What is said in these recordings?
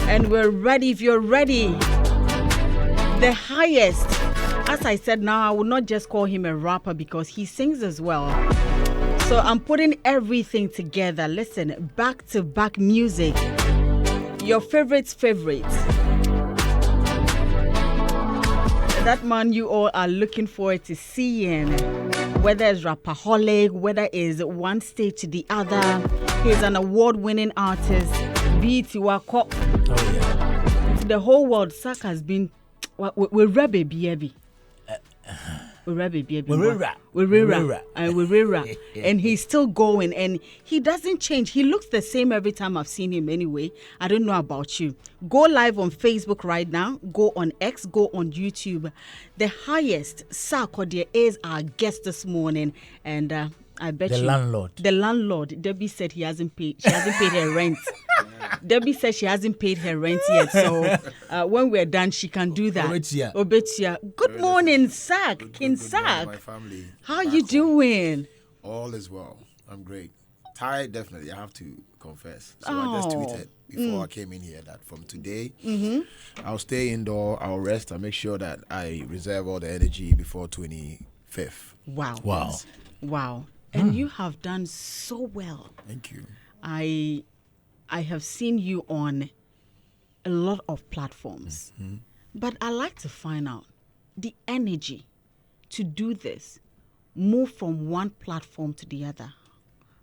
And we're ready if you're ready. The highest. As I said, now I will not just call him a rapper because he sings as well. So I'm putting everything together. Listen, back-to-back music. Your favorite. That man you all are looking forward to seeing. Whether it's rapaholic, whether it's one stage to the other. He's an award-winning artist. B.T. Wako. Oh, yeah. The whole world, Sak has been... We're baby. And he's still going, and he doesn't change. He looks the same every time I've seen him anyway. I don't know about you. Go live on Facebook right now. Go on X. Go on YouTube. The highest, Sarkodie, is our guest this morning, and I bet the landlord. The landlord. Debbie said she hasn't paid her rent. Debbie said she hasn't paid her rent yet, so when we're done, she can do that. Obetia. Good morning, Sak. King Sak. My family. How you doing? All is well. I'm great. Tired, definitely. I have to confess. So I just tweeted before I came in here that from today, I'll stay indoor. I'll rest. I'll make sure that I reserve all the energy before 25th. Wow. And you have done so well. Thank you. I have seen you on a lot of platforms, but I like to find out the energy to do this, move from one platform to the other.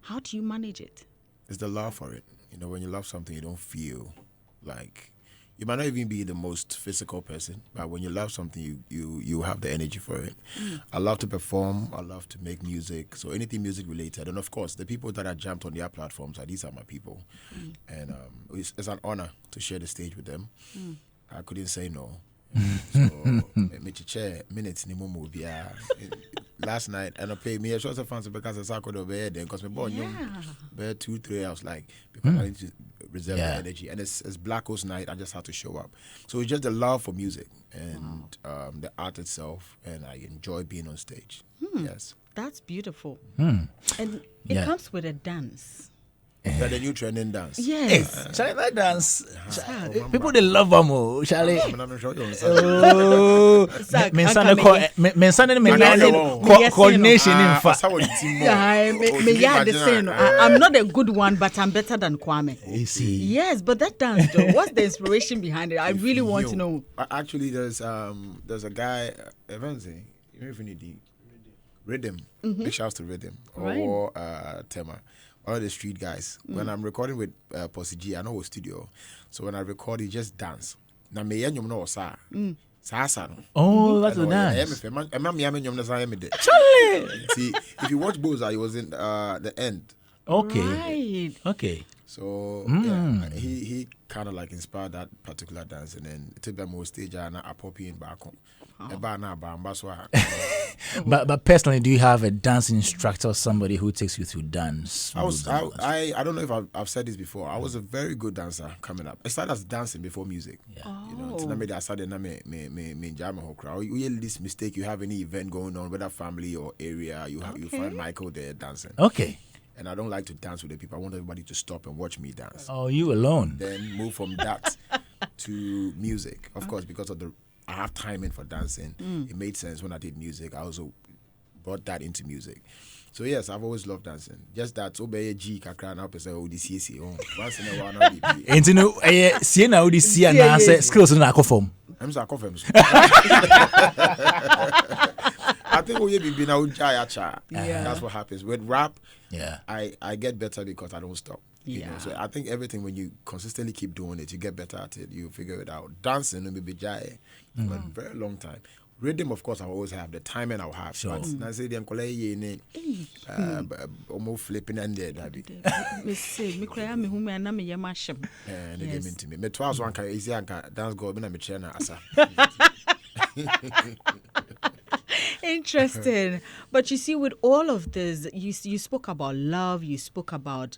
How do you manage it? It's the love for it. You know, when you love something, you don't feel like... You might not even be the most physical person, but when you love something, you have the energy for it. I love to perform. I love to make music. So anything music related. And of course, the people that I jumped on their platforms, these are my people. And it's an honor to share the stage with them. I couldn't say no. Last night, and I paid me a short of fancy because of Sarkodie over there. Because me born young, 2-3 hours, like because I need to reserve the energy. And it's Black Coast night. I just had to show up. So it's just the love for music and the art itself, and I enjoy being on stage. Yes, that's beautiful. And it comes with a dance. But the new trending dance. Yes. Shall I dance? People they love them, shall I? Coordination in fact. I'm not a good one, but I'm better than Kwame. You see. Yes, but that dance though, what's the inspiration behind it? I really want to know. Actually, there's a guy, Rhythm. Big shouts to Rhythm or Tema. All the street guys. When I'm recording with Posse G, I know a studio. So when I record, he just dance. Na me yenyum no sa. Sa no. Oh, that's a dance. See, if you watch Boza, he was in the end. Okay. Right. Okay. So he kind of like inspired that particular dance, and then took them on stage and I pop in back home. But personally, do you have a dance instructor or somebody who takes you through dance? I don't know if I've said this before. I was a very good dancer coming up. I started as dancing before music. Yeah. You know, until I started me jam whole crowd. You hear this mistake, you have any event going on, whether family or area, you find Michael there dancing. Okay. And I don't like to dance with the people. I want everybody to stop and watch me dance. Oh, you alone. Then move from that to music. Of course, because of I have timing for dancing. It made sense when I did music. I also brought that into music. So yes, I've always loved dancing. Just that obey G kakra now person ODCC once in a while now be. And you know see na ODC and say skills na akofom. I'm so akofom. I think we be now cha. That's what happens with rap. Yeah. I get better because I don't stop. You Yeah. know? So I think everything, when you consistently keep doing it, you get better at it. You figure it out. Dancing, maybe jai for a very long time. Rhythm, of course, I always have the timing I'll have. Sure. But I say them almost flipping and dead. And they came into me. Me twice one can easy and dance go in a mechana asa. Interesting. But you see, with all of this, you spoke about love, you spoke about,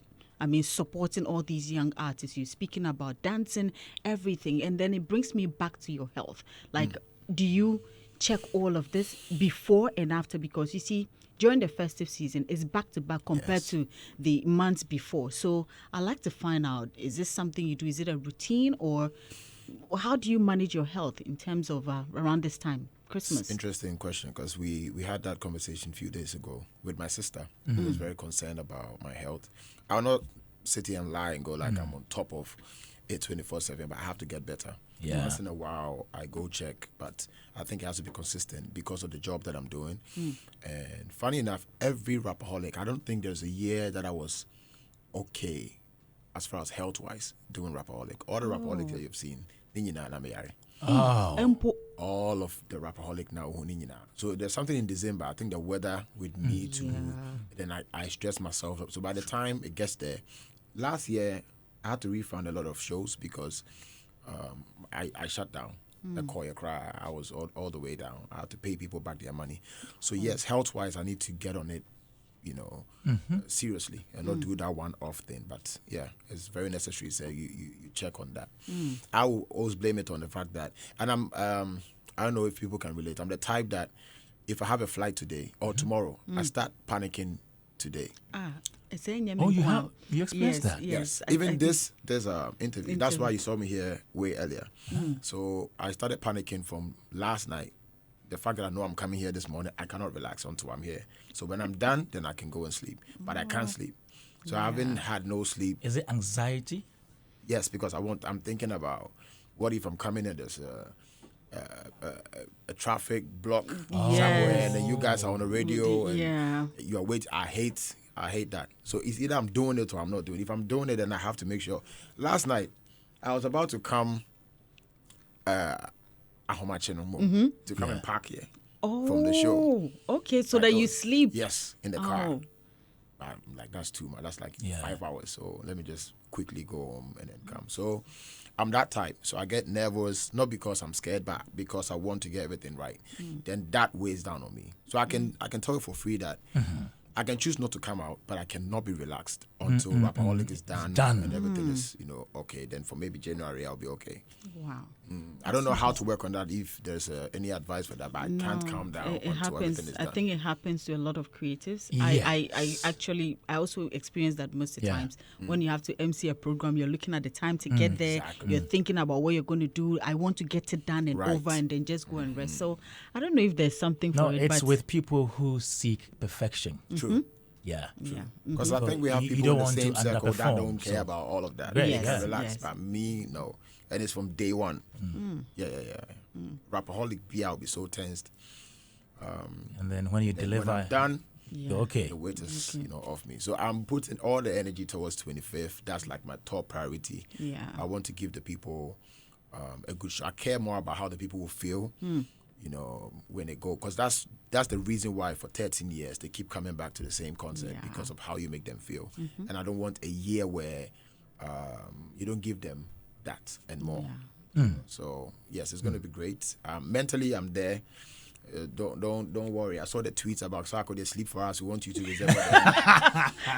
supporting all these young artists, you're speaking about dancing, everything. And then it brings me back to your health. Like, do you check all of this before and after? Because you see, during the festive season, it's back to back compared to the months before. So I like to find out, is this something you do? Is it a routine, or how do you manage your health in terms of around this time, Christmas? It's interesting question, because we had that conversation a few days ago with my sister, who was very concerned about my health. I'll not sit here and lie and go like I'm on top of it 24/7, but I have to get better. Yeah. Once in a while, I go check, but I think it has to be consistent because of the job that I'm doing. And funny enough, every rapaholic, I don't think there's a year that I was okay as far as health-wise doing rapaholic. All the rapaholics that you've seen, Oh. all of the rapaholic now. So there's something in December. I think the weather with me too. Then I stress myself up. So by the time it gets there, last year I had to refund a lot of shows because I shut down. The Koya cry. I was all the way down. I had to pay people back their money. So yes, health-wise, I need to get on it, seriously, and not do that one-off thing. But yeah, it's very necessary. So you check on that. I will always blame it on the fact that, and I don't know if people can relate. I'm the type that if I have a flight today or tomorrow, I start panicking today. Oh, you experienced that? Yes. Even there's an interview. That's why you saw me here way earlier. So I started panicking from last night. The fact that I know I'm coming here this morning, I cannot relax until I'm here. So when I'm done, then I can go and sleep. But I can't sleep. So I haven't had no sleep. Is it anxiety? Yes, because I'm thinking about, what if I'm coming and there's a traffic block somewhere, and then you guys are on the radio and you're waiting. I hate that. So it's either I'm doing it or I'm not doing it. If I'm doing it, then I have to make sure. Last night, I was about to come to come and park here from the show. Okay, so that you sleep. Yes, in the car. I'm like, that's too much. That's like 5 hours. So let me just quickly go home and then come. So I'm that type. So I get nervous, not because I'm scared, but because I want to get everything right. Then that weighs down on me. So I can tell you for free that I can choose not to come out, but I cannot be relaxed until Rapaholic is done and everything is, okay. Then for maybe January, I'll be okay. Wow. I don't know how to work on that, if there's any advice for that, but I can't calm down It until happens. everything is done. I think it happens to a lot of creatives. Yes. I also experience that most of the times. When you have to MC a program, you're looking at the time to get there. Exactly. You're thinking about what you're going to do. I want to get it done and over and then just go and rest. So I don't know if there's something for it. No, it's but with people who seek perfection. True. Yeah. Because I think we have You people don't in the want to same circle that underperform, don't care so- about all of that. Right, They yes, can relax. yes. But me, no. And it's from day one. Yeah. Rapaholic beer, I'll be so tensed. And then when you And deliver, when I'm done, you're okay. the weight is off me. So I'm putting all the energy towards 25th. That's like my top priority. Yeah. I want to give the people a good show. I care more about how the people will feel. When they go, because that's the reason why for 13 years they keep coming back to the same concert, because of how you make them feel. And I don't want a year where you don't give them that and more. So yes, it's going to be great. Mentally, I'm there. Don't worry. I saw the tweets about Sarkodie, sleep for us. We want you to reserve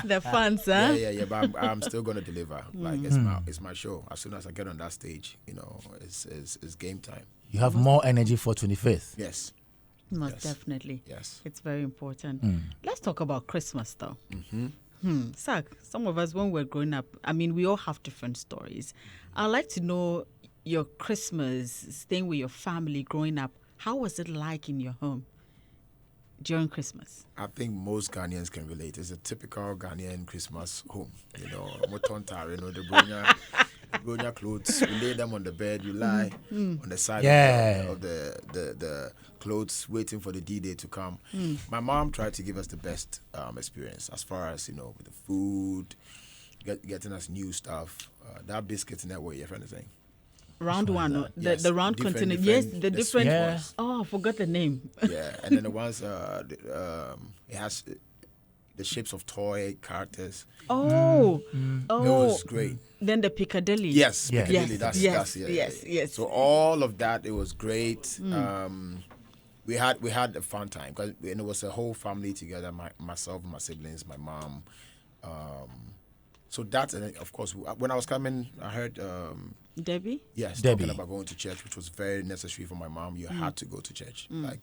the fans, huh? Yeah. But I'm still going to deliver. Like it's my show. As soon as I get on that stage, it's game time. You have more energy for 25th. Yes. Most definitely. Yes. It's very important. Let's talk about Christmas, though. Sak, some of us, when we're growing up, I mean, we all have different stories. I'd like to know your Christmas, staying with your family, growing up. How was it like in your home during Christmas? I think most Ghanaians can relate. It's a typical Ghanaian Christmas home. They bring your clothes, you lay them on the bed, you lie on the side of the clothes, waiting for the D-Day to come. My mom tried to give us the best experience as far as, with the food, getting us new stuff. That biscuit network, if anything. Round one, Yes, the round continent. Yes, the different. sweet ones. Oh, I forgot the name. Yeah, and then the ones, it has the shapes of toy characters. Oh, It was great. Then the Piccadilly. Yes, Yeah. Piccadilly. Yes, That's yes. So all of that, it was great. We had a fun time because it was a whole family together. Myself, my siblings, my mom, So that's, and of course, when I was coming, I heard, Debbie? yes, Debbie. talking about going to church, which was very necessary for my mom. You had to go to church. Like,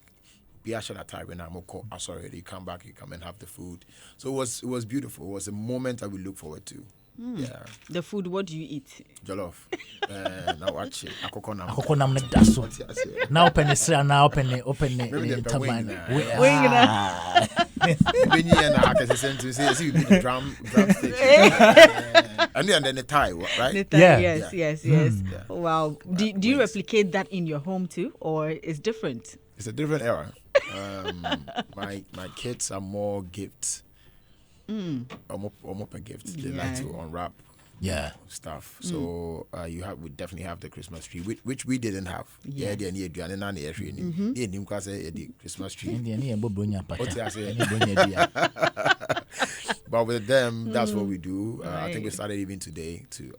be a shot at time when I'm sorry, you come back, you come and have the food. So it was beautiful. It was a moment that we look forward to. Yeah. The food, what do you eat? Jollof. Now watch it. Akoko nam. Akoko nam na daso. Now open the sra, now open the turbine. Benny and I can see the drumsticks. And then the tie, right? Yeah. Yes. Wow. Do you replicate that in your home too, or it's different? It's a different era. My kids are more gifts. Or more per gifts. They like to unwrap stuff. So we definitely have the Christmas tree, which we didn't have. Yes. The Christmas tree. But with them, that's what we do. I think we started even today to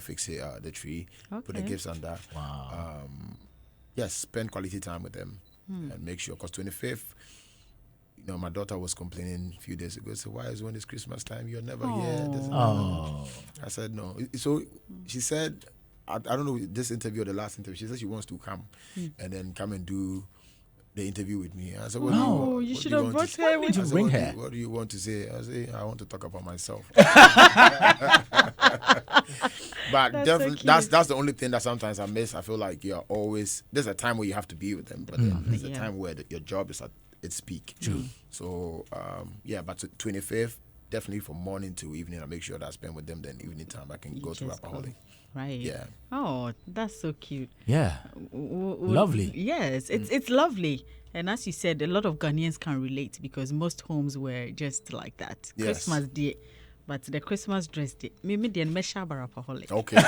fix the tree, put the gifts under. Wow. Yes, spend quality time with them and make sure. Because 25th, my daughter was complaining a few days ago. So why is when it's Christmas time you're never here? I said no. So she said, I don't know this interview or the last interview. She said she wants to come and then come and do the interview with me. I said, you should have brought her. What did you bring her? What do you want to say? I say, I want to talk about myself. But definitely, that's the only thing that sometimes I miss. I feel like you're always, there's a time where you have to be with them, but then there's a time where your job is at its peak. True. So but 25th, definitely from morning to evening, I make sure that I spend with them. Then evening time, I can go to Rapaholic. Right. Yeah. Oh, that's so cute. Yeah. Lovely. Yes, it's lovely. And as you said, a lot of Ghanaians can relate because most homes were just like that. Yes. Christmas Day. But the Christmas dress day, maybe the Mesha Rapaholic. Okay.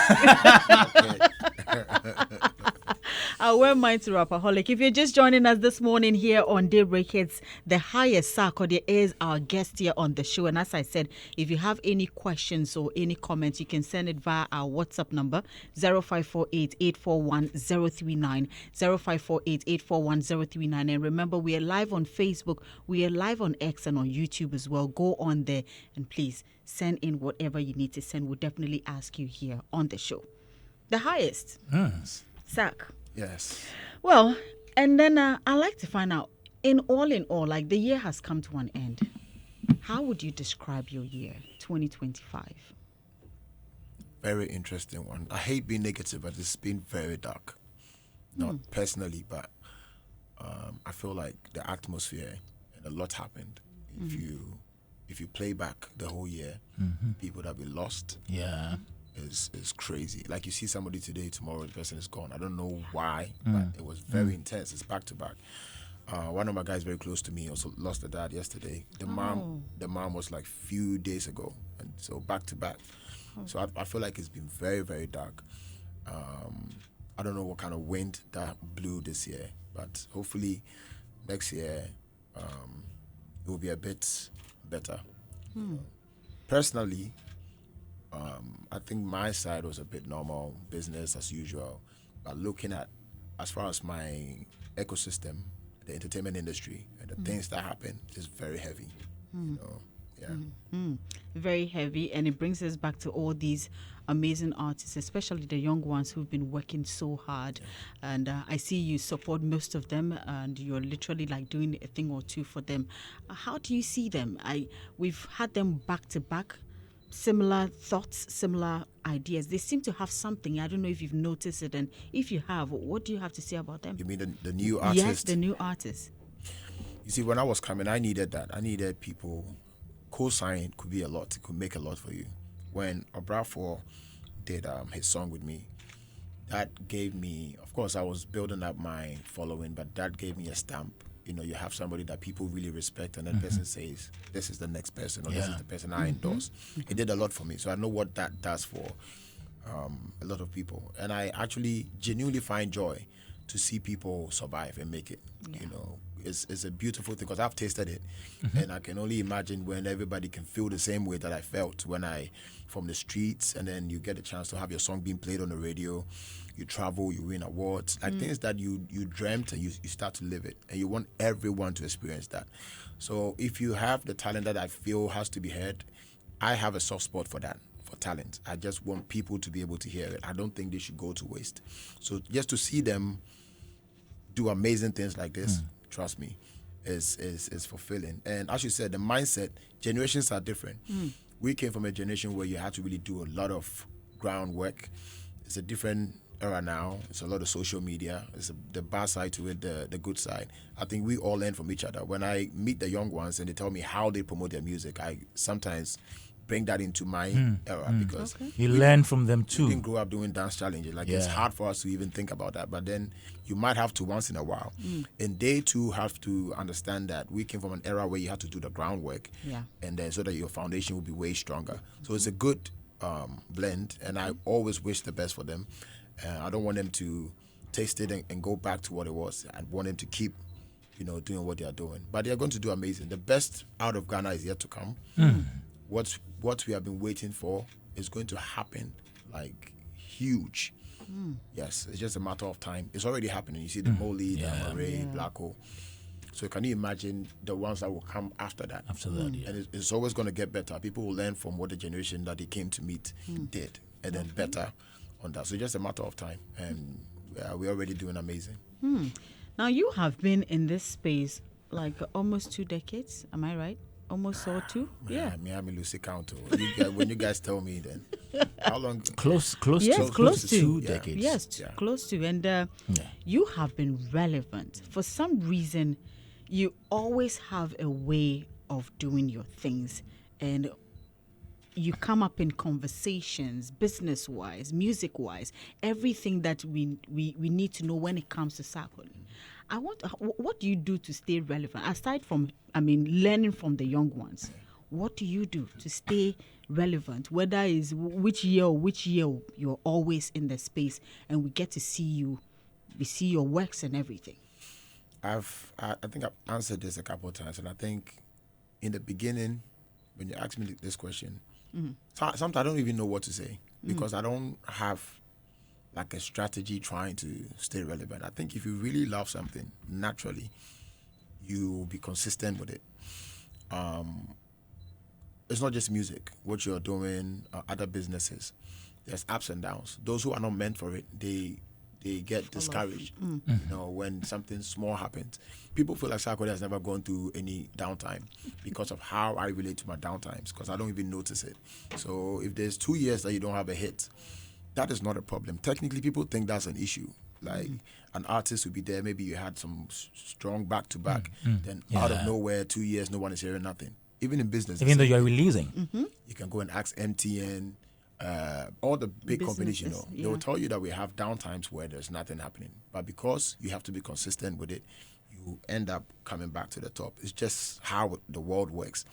I wear mine to Rapaholic. If you're just joining us this morning here on DayBreak Hitz, the highest Sarkodie is our guest here on the show. And as I said, if you have any questions or any comments, you can send it via our WhatsApp number 0548-841-039, 0548-841-039. And remember, we are live on Facebook, we are live on X and on YouTube as well. Go on there and please send in whatever you need to send. We'll definitely ask you here on the show. The highest. Yes. Sack. Yes. Well, and then I like to find out, in all, like the year has come to an end. How would you describe your year, 2025? Very interesting one. I hate being negative, but it's been very dark. Not personally, but I feel like the atmosphere and a lot happened. If you play back the whole year, people that we lost. Yeah. Is crazy. Like you see somebody today, tomorrow the person is gone. I don't know why, but it was very intense. It's back to back. One of my guys very close to me also lost a dad yesterday. The mom was like few days ago, and so back to back. So I feel like it's been very, very dark. I don't know what kind of wind that blew this year, but hopefully next year it will be a bit better. Personally, I think my side was a bit normal, business as usual. But looking at, as far as my ecosystem, the entertainment industry, and the things that happen is very heavy. Very heavy, and it brings us back to all these amazing artists, especially the young ones who've been working so hard. And I see you support most of them, and you're literally like doing a thing or two for them. How do you see them? We've had them back to back. Similar thoughts, similar ideas. They seem to have something. I don't know if you've noticed it, and if you have, what do you have to say about them? You mean the new artists? Yes, the new artists. You see, when I was coming, I needed that. I needed people. Co-sign could be a lot. It could make a lot for you. When Obrafour did his song with me, that gave me, of course, I was building up my following, but that gave me a stamp. You have somebody that people really respect, and that person says, this is the next person, or this is the person I endorse. It did a lot for me. So I know what that does for a lot of people. And I actually genuinely find joy to see people survive and make it. It's a beautiful thing because I've tasted it. And I can only imagine when everybody can feel the same way that I felt when from the streets, and then you get a chance to have your song being played on the radio. You travel, you win awards, like things that you dreamt, and you start to live it, and you want everyone to experience that. So if you have the talent that I feel has to be heard, I have a soft spot for that, for talent. I just want people to be able to hear it. I don't think they should go to waste. So just to see them do amazing things like this, trust me, is fulfilling. And as you said, the mindset, generations are different. We came from a generation where you had to really do a lot of groundwork. It's a different era now. It's a lot of social media. It's the bad side to it, the good side. I think we all learn from each other. When I meet the young ones and they tell me how they promote their music, I sometimes bring that into my era because You learn from them we too. didn't grow up doing dance challenges. Like it's hard for us to even think about that. But then you might have to once in a while. And they too have to understand that we came from an era where you had to do the groundwork. Yeah. And then so that your foundation will be way stronger. So it's a good blend. And I always wish the best for them. I don't want them to taste it and go back to what it was. I want them to keep, doing what they are doing. But they're going to do amazing. The best out of Ghana is yet to come. What we have been waiting for is going to happen like huge. Yes, it's just a matter of time. It's already happening. You see the Molly, the Murray, Black Hole. So can you imagine the ones that will come after that? After that, yeah. And it's always going to get better. People will learn from what the generation that they came to meet did, and then better on that. So it's just a matter of time. And we're already doing amazing. Now, you have been in this space like almost 2 decades. Am I right? Almost or 2? Yeah. Me, I'm lose count. When you guys tell me, then how long? Close Yes, close to 2 Yeah. decades. Yes, Yeah. close to. And you have been relevant. For some reason, you always have a way of doing your things. And you come up in conversations, business-wise, music-wise, everything that we need to know when it comes to Sarkodie. What do you do to stay relevant? Aside from, learning from the young ones, what do you do to stay relevant? Whether it's which year you're always in the space and we get to see you, we see your works and everything. I think I've answered this a couple of times, and I think in the beginning, when you asked me this question, sometimes I don't even know what to say because I don't have like a strategy trying to stay relevant. I think if you really love something, naturally, you will be consistent with it. It's not just music. What you're doing, other businesses, there's ups and downs. Those who are not meant for it, they get discouraged. When something small happens, people feel like Sarkodie has never gone through any downtime because of how I relate to my downtimes, because I don't even notice it. So if there's 2 years that you don't have a hit, that is not a problem. Technically, people think that's an issue. Like an artist will be there, maybe you had some strong back-to-back, then out of nowhere, 2 years, no one is hearing nothing. Even in business. Even though you're releasing. You can go and ask MTN, all the big companies, they will tell you that we have downtimes where there's nothing happening. But because you have to be consistent with it, you end up coming back to the top. It's just how the world works.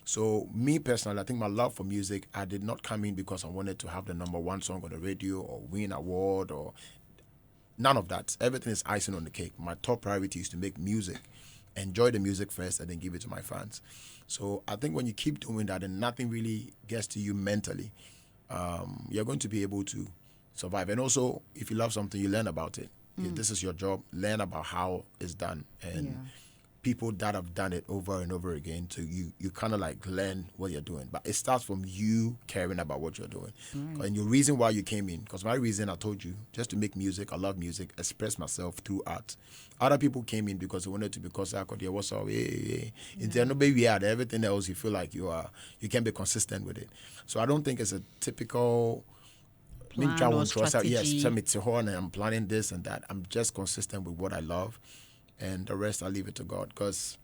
So me personally, I think my love for music, I did not come in because I wanted to have the #1 song on the radio or win an award or none of that. Everything is icing on the cake. My top priority is to make music, enjoy the music first, and then give it to my fans. So I think when you keep doing that and nothing really gets to you mentally, you're going to be able to survive. And also, if you love something, you learn about it. If this is your job, learn about how it's done. And people that have done it over and over again, so you kind of like learn what you're doing. But it starts from you caring about what you're doing. And your reason why you came in, because my reason, I told you, just to make music. I love music, express myself through art. Other people came in because they wanted to, because Sarkodie, what's up? Everything else, you feel like you can be consistent with it. So I don't think it's a typical plan or strategy. Yes, I'm planning this and that. I'm just consistent with what I love. And the rest, I leave it to God, because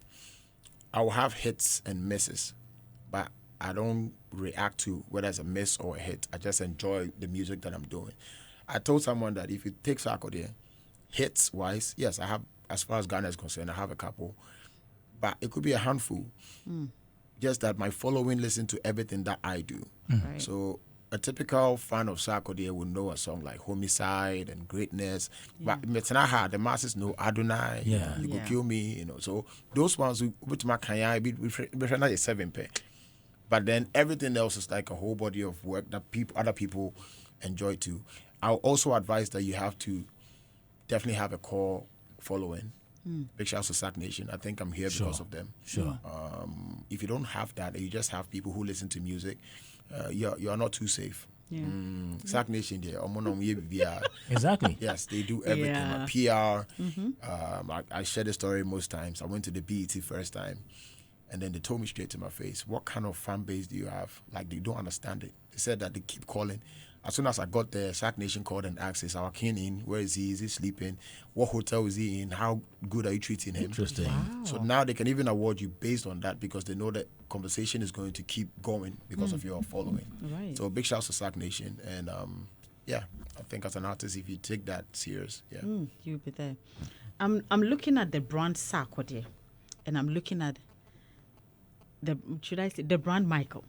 I will have hits and misses, but I don't react to whether it's a miss or a hit. I just enjoy the music that I'm doing. I told someone that if you take Sarkodie, hits-wise, yes, I have, as far as Ghana is concerned, I have a couple, but it could be a handful. Just that my following listen to everything that I do. Right. So a typical fan of Sarkodie would know a song like Homicide and Greatness. But the masses know Adonai, You Could Kill Me, So those ones which my kanya be not 7 pair. But then everything else is like a whole body of work that other people enjoy too. I'll also advise that you have to definitely have a core following. Big shout out to Sac Nation. I think I'm here because of them. Sure. If you don't have that, and you just have people who listen to music, you're not too safe. Yeah. Sac Nation there. Exactly. Yes, they do everything. Yeah. PR. I share the story most times. I went to the BET first time, and then they told me straight to my face, "What kind of fan base do you have?" Like, they don't understand it. They said that they keep calling. As soon as I got there, Sac Nation called and asked, "Is our king in? Where is he? Is he sleeping? What hotel is he in? How good are you treating him?" Interesting. Wow. So now they can even award you based on that because they know that conversation is going to keep going because of your following. Right. So big shouts to Sac Nation. And I think as an artist, if you take that serious, You'll be there. I'm looking at the brand Sarkodie, and I'm looking at the brand Michael.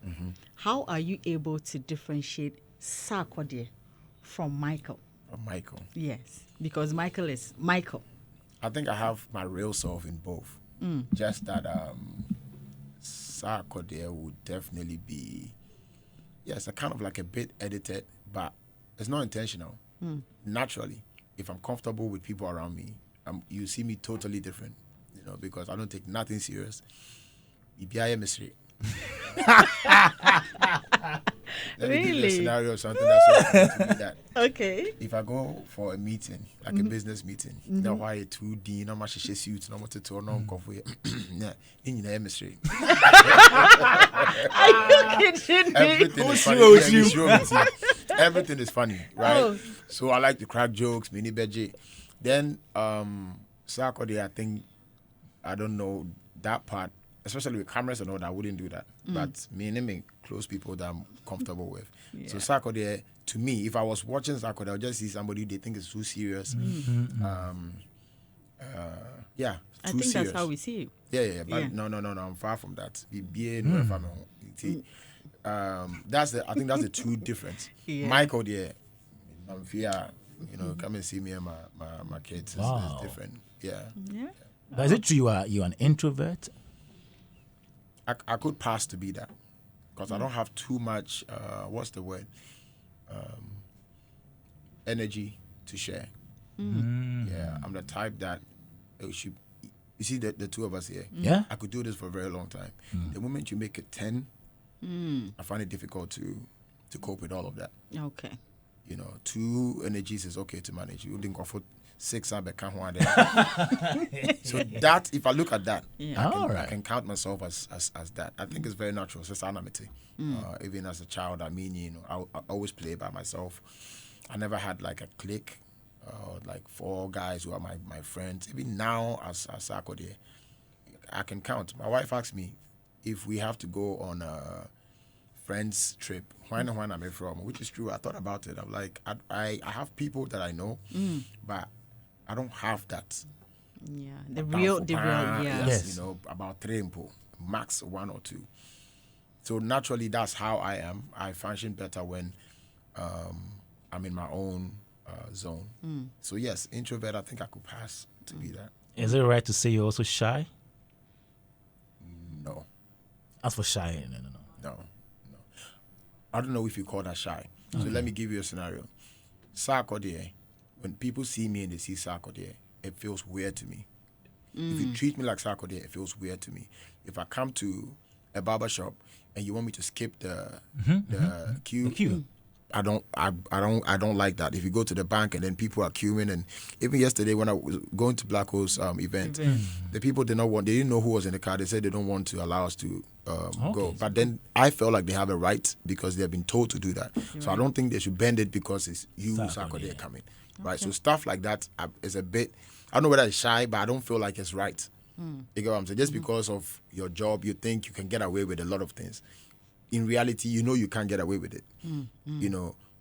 How are you able to differentiate Sarkodie from Michael? Michael. Yes, because Michael is Michael. I think I have my real self in both. Just that Sarkodie would definitely be, it's a kind of like a bit edited, but it's not intentional. Naturally, if I'm comfortable with people around me, you see me totally different, because I don't take nothing serious. Mystery. Let me give you a scenario or something that's to be that. Okay. If I go for a meeting, like a business meeting, now why 2D, no much suit, no much to no coffee, in the mystery. Are you kidding me? Everything is funny. Everything is funny, right? Oh. So I like to crack jokes, mini beji. Then Sarkodie, I don't know that part. Especially with cameras and all that, I wouldn't do that. But me and him close people that I'm comfortable with. Yeah. So Sarkodie, to me, if I was watching Sarkodie, I would just see somebody they think is too serious. I think serious. that's how we see you. Yeah. But no, I'm far from that. I think that's the two difference. Yeah. Michael, I'm fear, come and see me and my kids. It's different. Yeah. But is it true you're an introvert? I could pass to be that because I don't have too much, what's the word, energy to share. Yeah, I'm the type that you see the two of us here. Yeah. I could do this for a very long time. The moment you make it 10, I find it difficult to cope with all of that. Okay. 2 energies is okay to manage. You didn't go for 6 so that if I look at that, I can count myself as that. I think it's very natural. It's anonymity. Even as a child, I always play by myself. I never had like a clique, like 4 guys who are my friends. Even now as Sarkodie, I can count. My wife asks me if we have to go on a friends trip, when I'm from, which is true. I thought about it. I'm like, I have people that I know, but I don't have that. Yeah, the real, yes. About 3 people, max 1 or 2. So naturally, that's how I am. I function better when I'm in my own zone. So yes, introvert, I think I could pass to be that. Is it right to say you're also shy? No. As for shy, no. I don't know if you call that shy. So let me give you a scenario. Sarkodie, when people see me and they see Sarkodie, it feels weird to me. If you treat me like Sarkodie, it feels weird to me. If I come to a barber shop and you want me to skip the queue, I don't like that. If you go to the bank and then people are queuing, and even yesterday when I was going to Black Hole's event, the people they didn't know who was in the car. They said they don't want to allow us to go. But then I felt like they have a right because they've been told to do that. So I don't think they should bend it because it's you, Sarkodie, coming. Right? So stuff like that is a bit, I don't know whether it's shy, but I don't feel like it's right. You get what I'm saying? Just because of your job, you think you can get away with a lot of things. In reality, you can't get away with it.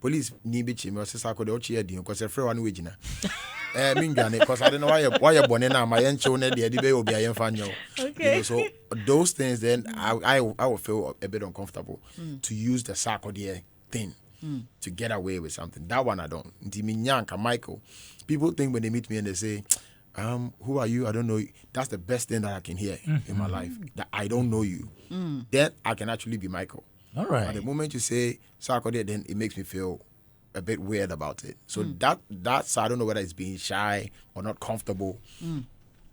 Police need to me say Sarkodie ochi edi because every one we jina. Because I don't know why you're born now. My encho ne the be obi ayen fanyo. Okay. So those things, then I will feel a bit uncomfortable to use the Sarkodie thing to get away with something. That one I don't. Ntiminyanka Michael. People think when they meet me and they say, who are you? I don't know you. That's the best thing that I can hear in my life. That I don't know you. Then I can actually be Michael. All right. But the moment you say Sarkodie, then it makes me feel a bit weird about it. So that's I don't know whether it's being shy or not comfortable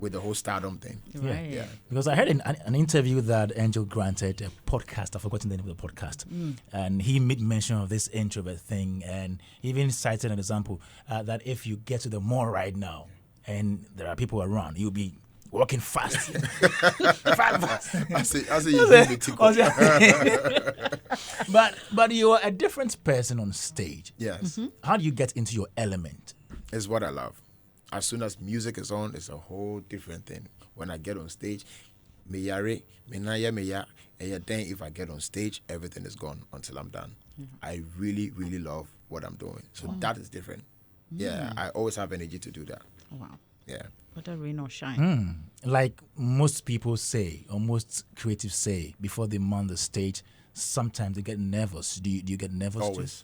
with the whole stardom thing. Right. Yeah. Because I heard in an interview that Angel granted a podcast, I've forgotten the name of the podcast, and he made mention of this introvert thing, and he even cited an example that if you get to the mall right now and there are people around, you'll be walking fast. fast. I say you really tickle. But you're a different person on stage. Yes. How do you get into your element? It's what I love. As soon as music is on, it's a whole different thing. When I get on stage, then if I get on stage, everything is gone until I'm done. I really, really love what I'm doing. So that is different. Yeah, I always have energy to do that. Wow. Yeah. Whether rain or shine. Like most people say, or most creatives say, before they mount the stage, sometimes they get nervous. Do you get nervous? Always.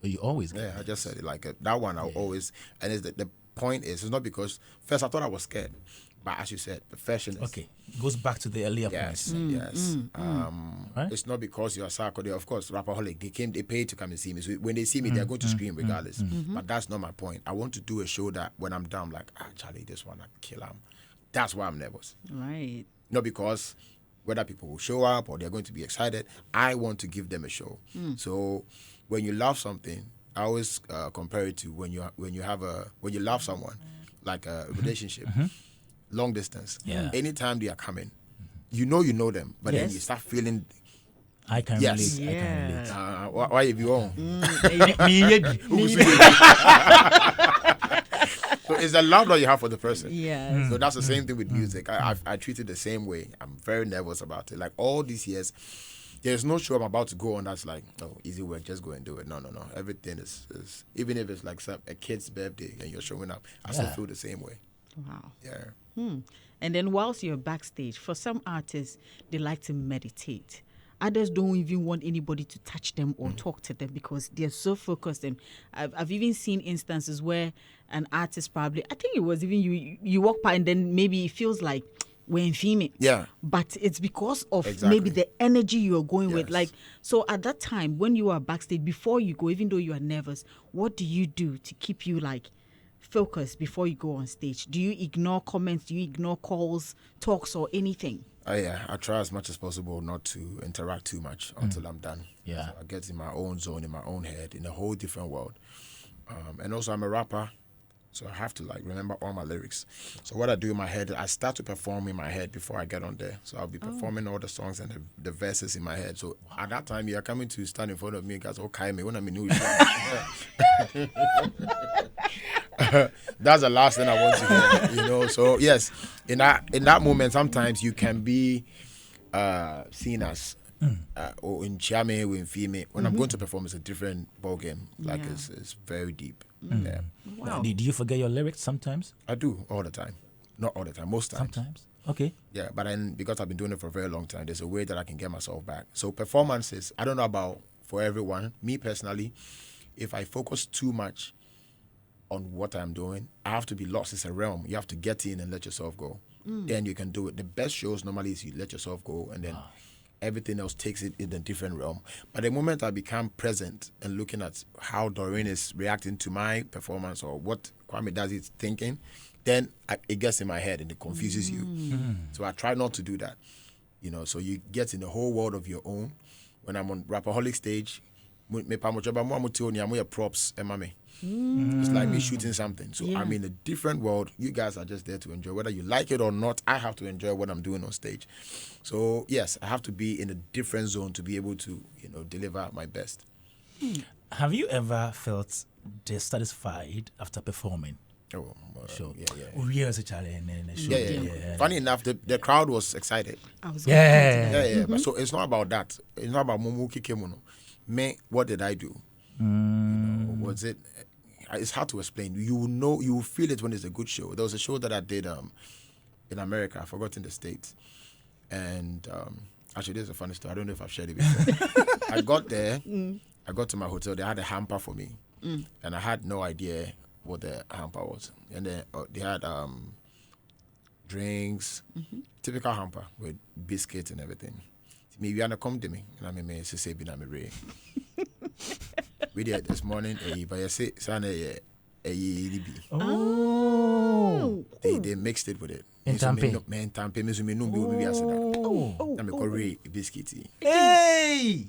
Too? You always get Yeah, I just said it like that one. I'll always, and it's the point is, it's not because first I thought I was scared, but as you said, perfectionist. Okay, goes back to the earlier Yes, points. yes. Right? It's not because you're a Sarkodie. Of course, Rapaholic, they paid to come and see me. So when they see me, they're going to scream regardless. But that's not my point. I want to do a show that when I'm done, I'm like, Charlie, this one, I kill him. That's why I'm nervous. Right. Not because whether people will show up or they're going to be excited. I want to give them a show. So when you love something, I always compare it to when you love someone, like a relationship, long distance. Yeah. Anytime they are coming, you know them, but then you start feeling. I can Yes. relate. I can relate. Why if you own? So it's the love that you have for the person. Yes. So that's the same thing with music. I treat it the same way. I'm very nervous about it. Like all these years, there's no show I'm about to go on that's like, oh, easy work, just go and do it. No. Everything is even if it's like a kid's birthday and you're showing up, I still feel the same way. Wow. Yeah. And then whilst you're backstage, for some artists, they like to meditate. Others don't even want anybody to touch them or talk to them because they're so focused. And I've even seen instances where an artist probably, I think it was even you walk by and then maybe it feels like we're in female. Yeah. But it's because of Exactly. maybe the energy you're going with. Yes. Like, so at that time, when you are backstage, before you go, even though you are nervous, what do you do to keep you like focused before you go on stage? Do you ignore comments? Do you ignore calls, talks, or anything? I try as much as possible not to interact too much until I'm done. Yeah. So I get in my own zone, in my own head, in a whole different world. And also I'm a rapper, so I have to like remember all my lyrics. So what I do in my head, I start to perform in my head before I get on there. So I'll be performing all the songs and the verses in my head. So at that time, you're coming to stand in front of me, guys, okay, me when I'm in New York. That's the last thing I want to hear, So yes, in that moment, sometimes you can be seen as or in Chiame or in Fime. When I'm going to perform, it's a different ball game. Like it's very deep. Yeah, Wow. Do you forget your lyrics sometimes? I do all the time. Not all the time, most times. Sometimes. Okay. Yeah, but then because I've been doing it for a very long time, there's a way that I can get myself back. So performances, I don't know about for everyone. Me personally, if I focus too much on what I'm doing, I have to be lost. It's a realm. You have to get in and let yourself go. Then you can do it. The best shows normally is you let yourself go and then everything else takes it in a different realm. But the moment I become present and looking at how Doreen is reacting to my performance or what Kwame does is thinking, then it gets in my head and it confuses you. So I try not to do that. So you get in the whole world of your own. When I'm on Rapaholic stage, props and mommy. It's like me shooting something. So I'm in a different world. You guys are just there to enjoy. Whether you like it or not, I have to enjoy what I'm doing on stage. So yes, I have to be in a different zone to be able to, deliver my best. Have you ever felt dissatisfied after performing? Oh, Sure. yeah. Oh, yes, Charlie. Yeah. Funny enough, the crowd was excited. I was Yeah. But so it's not about that. It's not about Mumu Kikemono. Me, what did I do? Was it? It's hard to explain. You will feel it when it's a good show. There was a show that I did in America. I forgot in the States. And actually, this is a funny story. I don't know if I've shared it before. I got there. I got to my hotel. They had a hamper for me. And I had no idea what the hamper was. And then they had drinks, typical hamper with biscuits and everything. Me, you wanna come to me? And I mean, me say be na me re. We did this morning. But you say, son, Oh. they they mixed it with it. In Tampe. Man, Tampe means me no be asida. Oh. I'm a curry biscuit. Hey!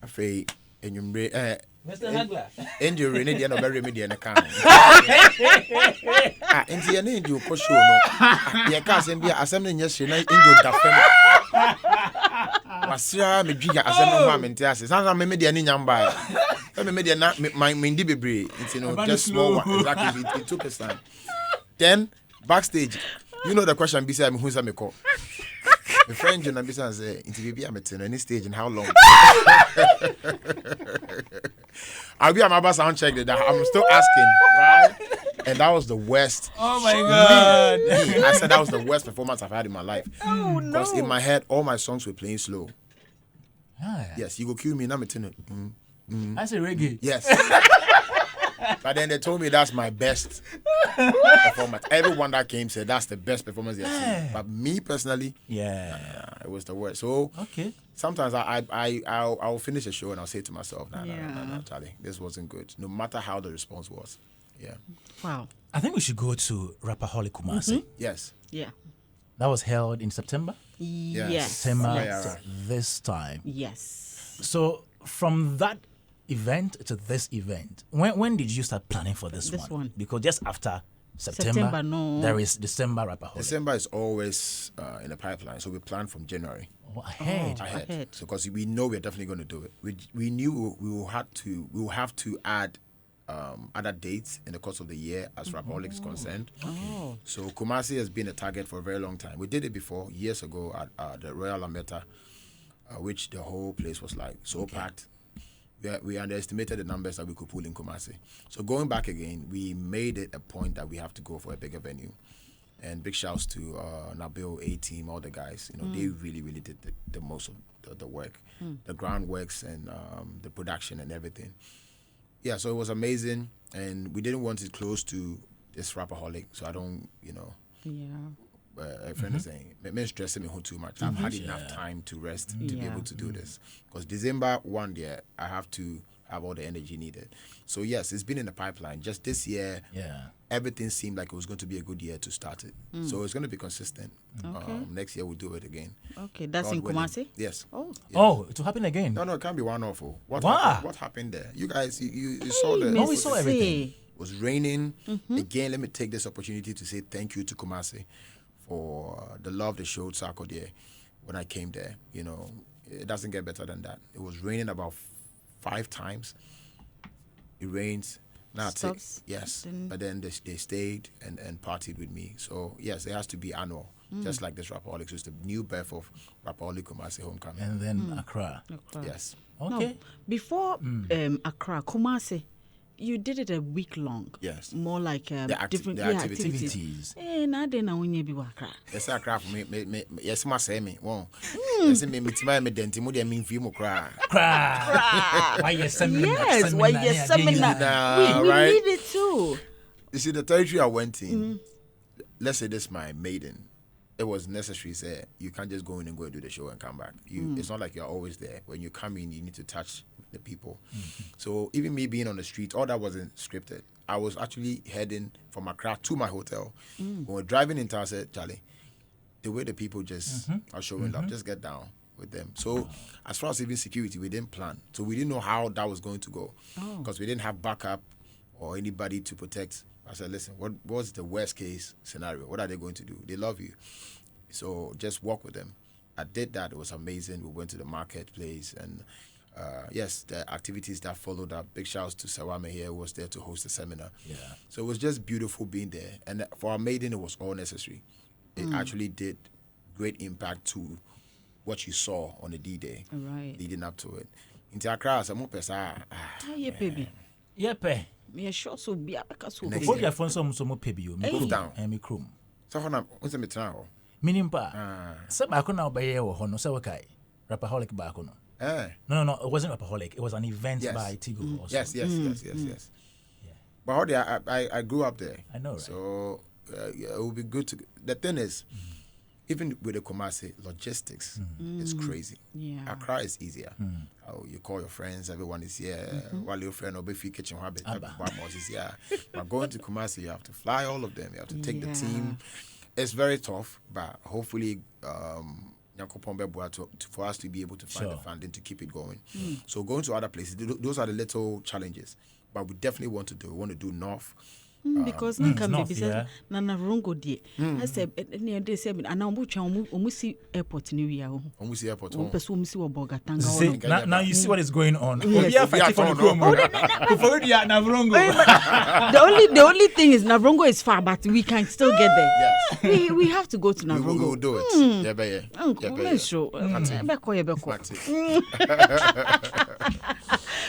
Afraid and you Mr. Hagler. and you really no very media in the car. And the end you push you no. Ya can't send me assembling yesterday in your dafem. Wasia me giga assembly moment as some media in yamba. Some media not my mindy bebre. It's just small one. Exactly. It took us time. Then backstage, you know the question beside me who's a me call. My friend John Ambisa say, "Into be at any stage and how long?" I'll be at my sound check that I'm still asking, right? And that was the worst. Oh my God! I said that was the worst performance I've had in my life. Oh no! Because in my head, all my songs were playing slow. Ah, Yes, you go cue me now. I say reggae. Yes. But then they told me that's my best performance. Everyone that came said that's the best performance they've seen. But me personally, it was the worst. So Okay. sometimes I'll finish a show and I'll say to myself, no, Yeah. Charlie, this wasn't good. No matter how the response was. Yeah. Wow. I think we should go to Rapaholic Kumasi. Yes. Yeah. That was held in September. Yes. September Yeah. this time. Yes. So from that event to this event, when did you start planning for this one? Because just after September, no. there is December Rapaholic. December is always in the pipeline, so we plan from January Ahead. Ahead. So because we know we're definitely going to do it. We knew we will have to add other dates in the course of the year as Rapaholic is concerned. Oh. So Kumasi has been a target for a very long time. We did it before years ago at the Royal Lametta, which the whole place was like so packed. We underestimated the numbers that we could pull in Kumasi. So going back again, we made it a point that we have to go for a bigger venue. And big shouts to Nabil, A-Team, all the guys. You know, they really, really did the most of the work, the groundworks and the production and everything. Yeah, so it was amazing. And we didn't want it close to this Rapaholic, so I don't, Yeah. a friend is saying, me stressing me too much. I've had enough time to rest to be able to do this. Because December 1 year, I have to have all the energy needed. So yes, it's been in the pipeline. Just this year, everything seemed like it was going to be a good year to start it. So it's going to be consistent. Okay. Next year we'll do it again. Okay, that's God in willing. Kumasi? Yes. Oh. Yeah. Oh, it will happen again. No, it can't be one awful. What happened there? You guys, you saw the. we saw everything. It was raining. Again, let me take this opportunity to say thank you to Kumasi for the love they showed Sarkodie when I came there. You know, it doesn't get better than that. It was raining about 5 times. It rains. Now Stops. yes, but then they stayed and partied with me. So yes, it has to be annual, just like this Rapaholic. So it's the new birth of Rapaholic Kumasi Homecoming. And then Accra. Yes. Okay. No, before Accra, Kumasi, you did it a week long. Yes. More like different Activities. na de na wonye bi wa Accra. Yes, Accra for me. Yes, my say me. Won. Yes, me denti mo de me fi mo kra. Why you seminar? Yes, why you seminar? We right? need it too. You see, the territory I went in, let's say this is my maiden. It was necessary. Say you can't just go in and go and do the show and come back. It's not like you're always there. When you come in, you need to touch the people. So even me being on the street, all that wasn't scripted. I was actually heading from Accra to my hotel. When we're driving in town, I said, Charlie, the way the people just are showing love, just get down with them. So as far as even security, we didn't plan. So we didn't know how that was going to go because we didn't have backup or anybody to protect. I said, listen, what's the worst case scenario? What are they going to do? They love you. So just walk with them. I did that. It was amazing. We went to the marketplace and yes, the activities that followed up. Big shouts to Sawame here, who was there to host the seminar. Yeah. So it was just beautiful being there. And for our maiden, it was all necessary. It actually did great impact to what you saw on the D-Day. Right. Leading up to it. Into Accra, some more Yeah, baby. Yepe. Me sure so be abaka so. Before your phone some pebi you. Move down. And me chrome. So what's the matter? Meaning pa. Some I could now buy a hono so okay. Rapaholic back on. No, it wasn't Rapaholic. It was an event by Tigo. Yes. Yeah. But I grew up there. I know, right? So it would be good to. The thing is, even with the Kumasi, logistics is crazy. Yeah. Accra is easier. You call your friends, everyone is here. While your friend will be kitchen habit is here. But going to Kumasi, you have to fly all of them. You have to take the team. It's very tough, but hopefully, Nyankopon bɛboa for us to be able to find the funding to keep it going. So going to other places, those are the little challenges. But we definitely want to do North. Because na can North, be na Rongo die. I said near they say and now omusi airport new year. Omusi airport. Omusi wo Bogatanga. Now you see what is going on. Yes. The only thing is Navrongo is far, but we can still get there. Yes. We have to go to Navrongo. We will do it.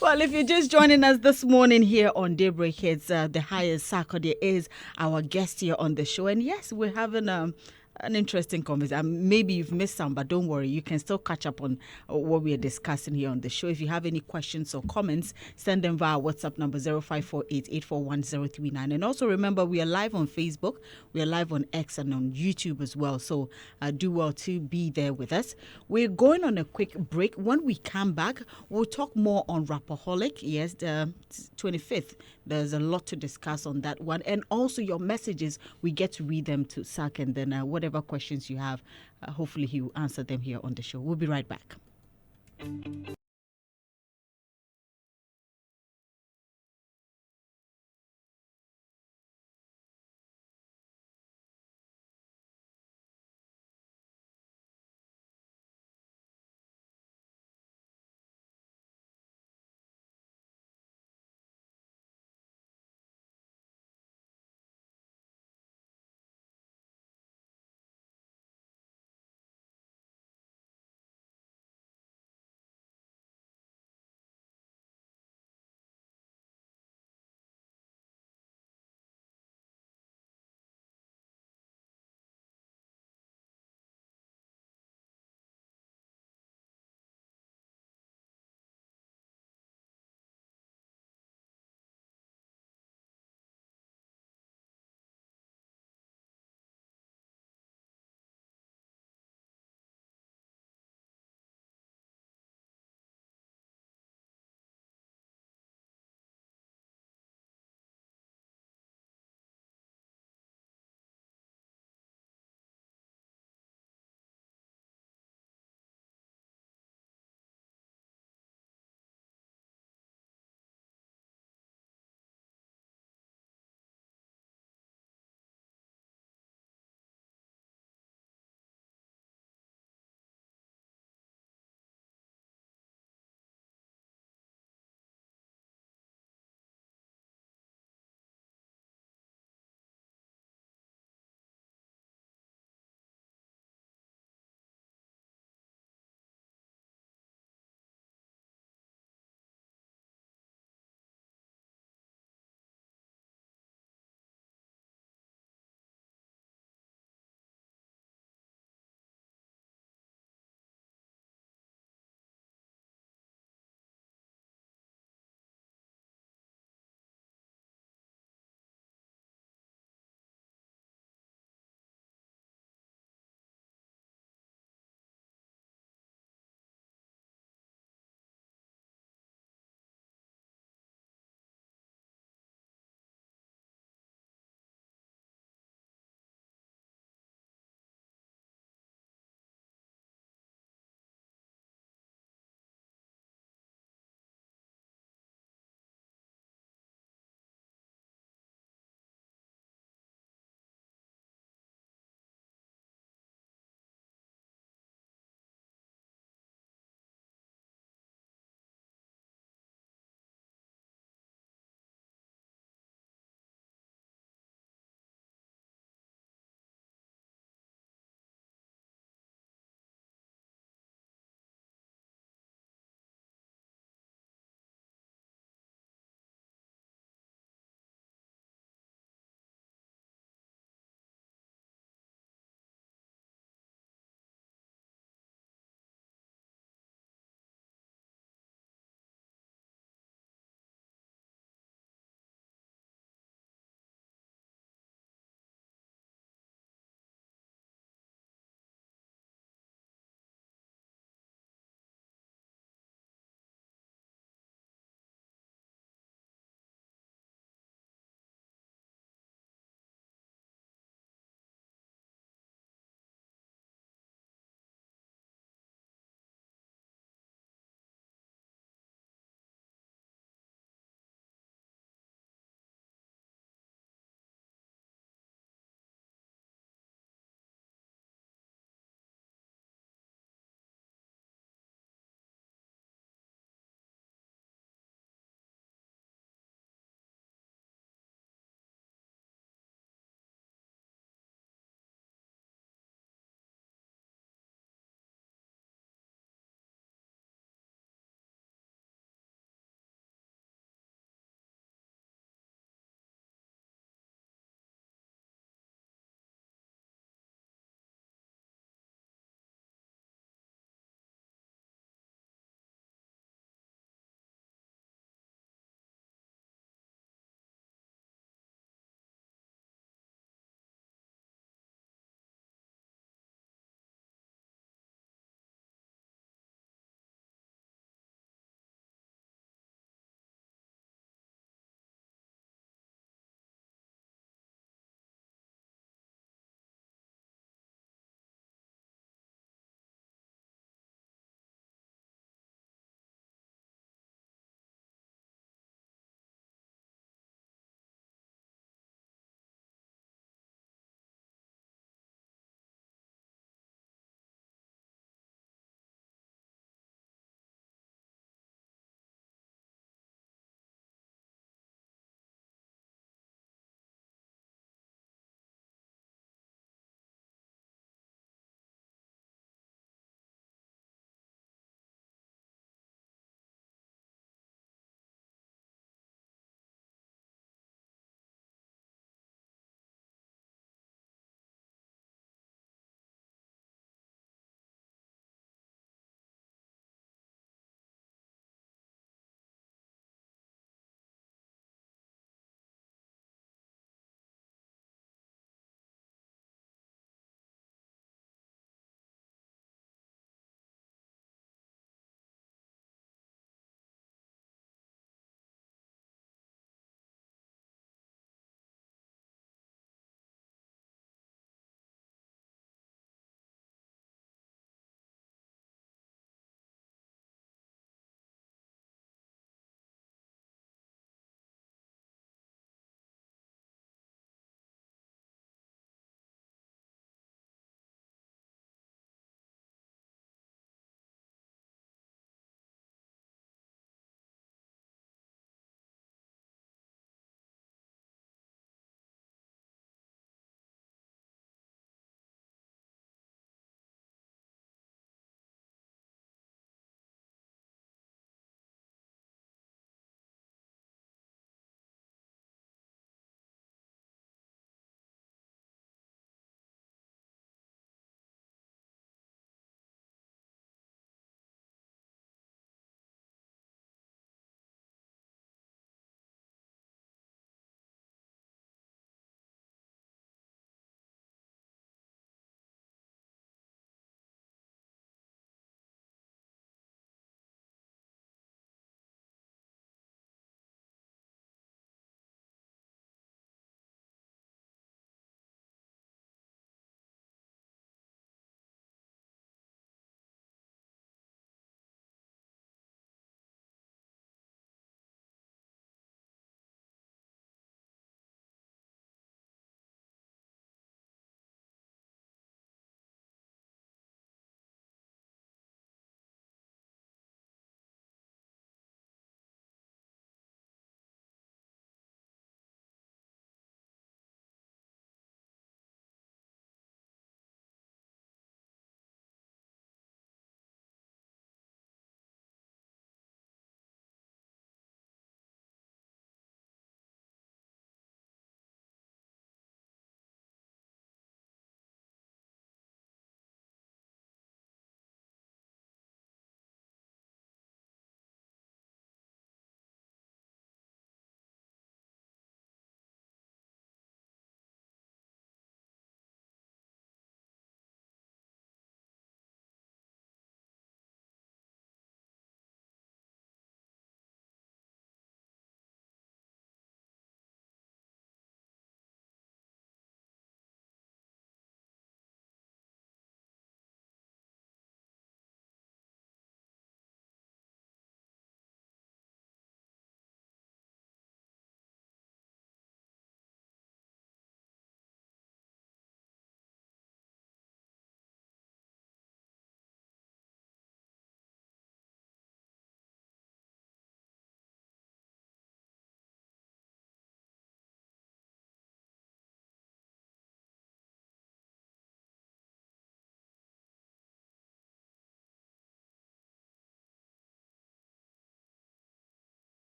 Well, if you're just joining us this morning here on DayBreak Hitz, the highest Sarkodie is our guest here on the show. And yes, we're having an interesting conversation. Maybe you've missed some, but don't worry. You can still catch up on what we are discussing here on the show. If you have any questions or comments, send them via WhatsApp number 0548-841-039. And also remember, we are live on Facebook. We are live on X and on YouTube as well. So do well to be there with us. We're going on a quick break. When we come back, we'll talk more on Rapaholic. Yes, the 25th. There's a lot to discuss on that one. And also your messages, we get to read them to Sak, and then whatever questions you have, hopefully he will answer them here on the show. We'll be right back.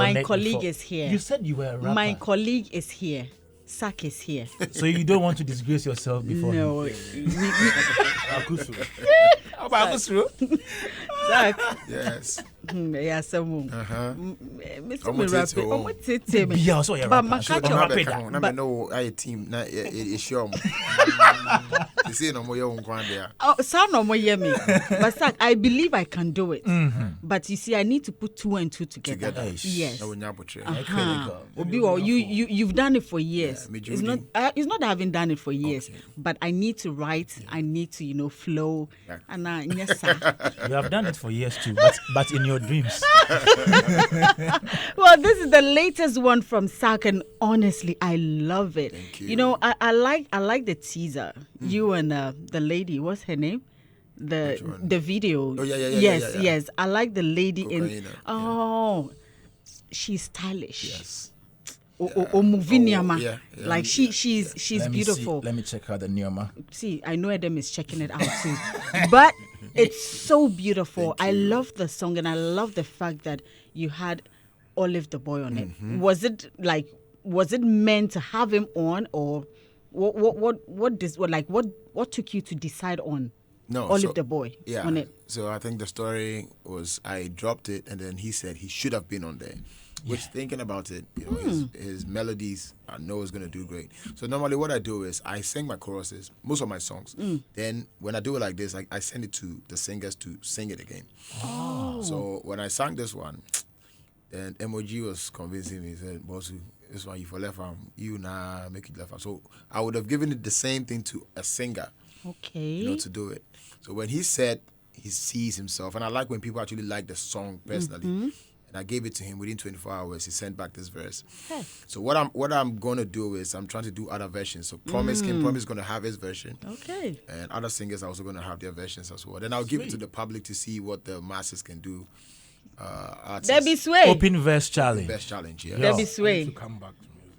connect colleague before. is here. You said you were a rapper. My colleague is here. Sak is here. So you don't want to disgrace yourself before No, him? Sak. Yes. Yeah, someone. Yeah, so you're But rapper. So Makacho- you're rapper. I know I team na it's sure. You see no more your own grand there. Oh, sound no more hear me. But Sak, I believe I can do it. But you see, I need to put 2 and 2 together. Yes. No one portray. Obi, well, you've done it for years. Yeah, It's not that I haven't done it for years, Okay. but I need to write. I need to flow. Yeah. And yes, sir. You have done it for years too, but in your dreams. Well, this is the latest one from Sak, and honestly, I love it. Thank you. You know, I like the teaser. You and the lady, what's her name? Which one? The video. Oh, yeah. Yes. I like the lady in. Cocaine, yeah. Oh, she's stylish. Yes. Muvinyama. Yeah. Like she's Let me beautiful. see. Let me check out the Neoma. See, I know Adam is checking it out too. But it's so beautiful. I love the song, and I love the fact that you had Olive the Boy on it. Was it meant to have him on, or what took you to decide on Olive the Boy on it? So I think the story was I dropped it, and then he said he should have been on there. Which, thinking about it, his melodies, I know is going to do great. So normally what I do is I sing my choruses, most of my songs. Then when I do it like this, I send it to the singers to sing it again. Oh. So when I sang this one, then MOG was convincing me. He said, Bosu, this one you for left arm, you make it left arm. So I would have given it the same thing to a singer, Okay. to do it. So when he said he sees himself, and I like when people actually like the song personally. And I gave it to him within 24 hours. He sent back this verse. Okay. So what I'm going to do is I'm trying to do other versions. So Promise is going to have his version. Okay. And other singers are also going to have their versions as well. Then I'll give it to the public to see what the masses can do. Debbie Sway. Open verse challenge. Best challenge, yeah. Debbie Sway. To come back to music.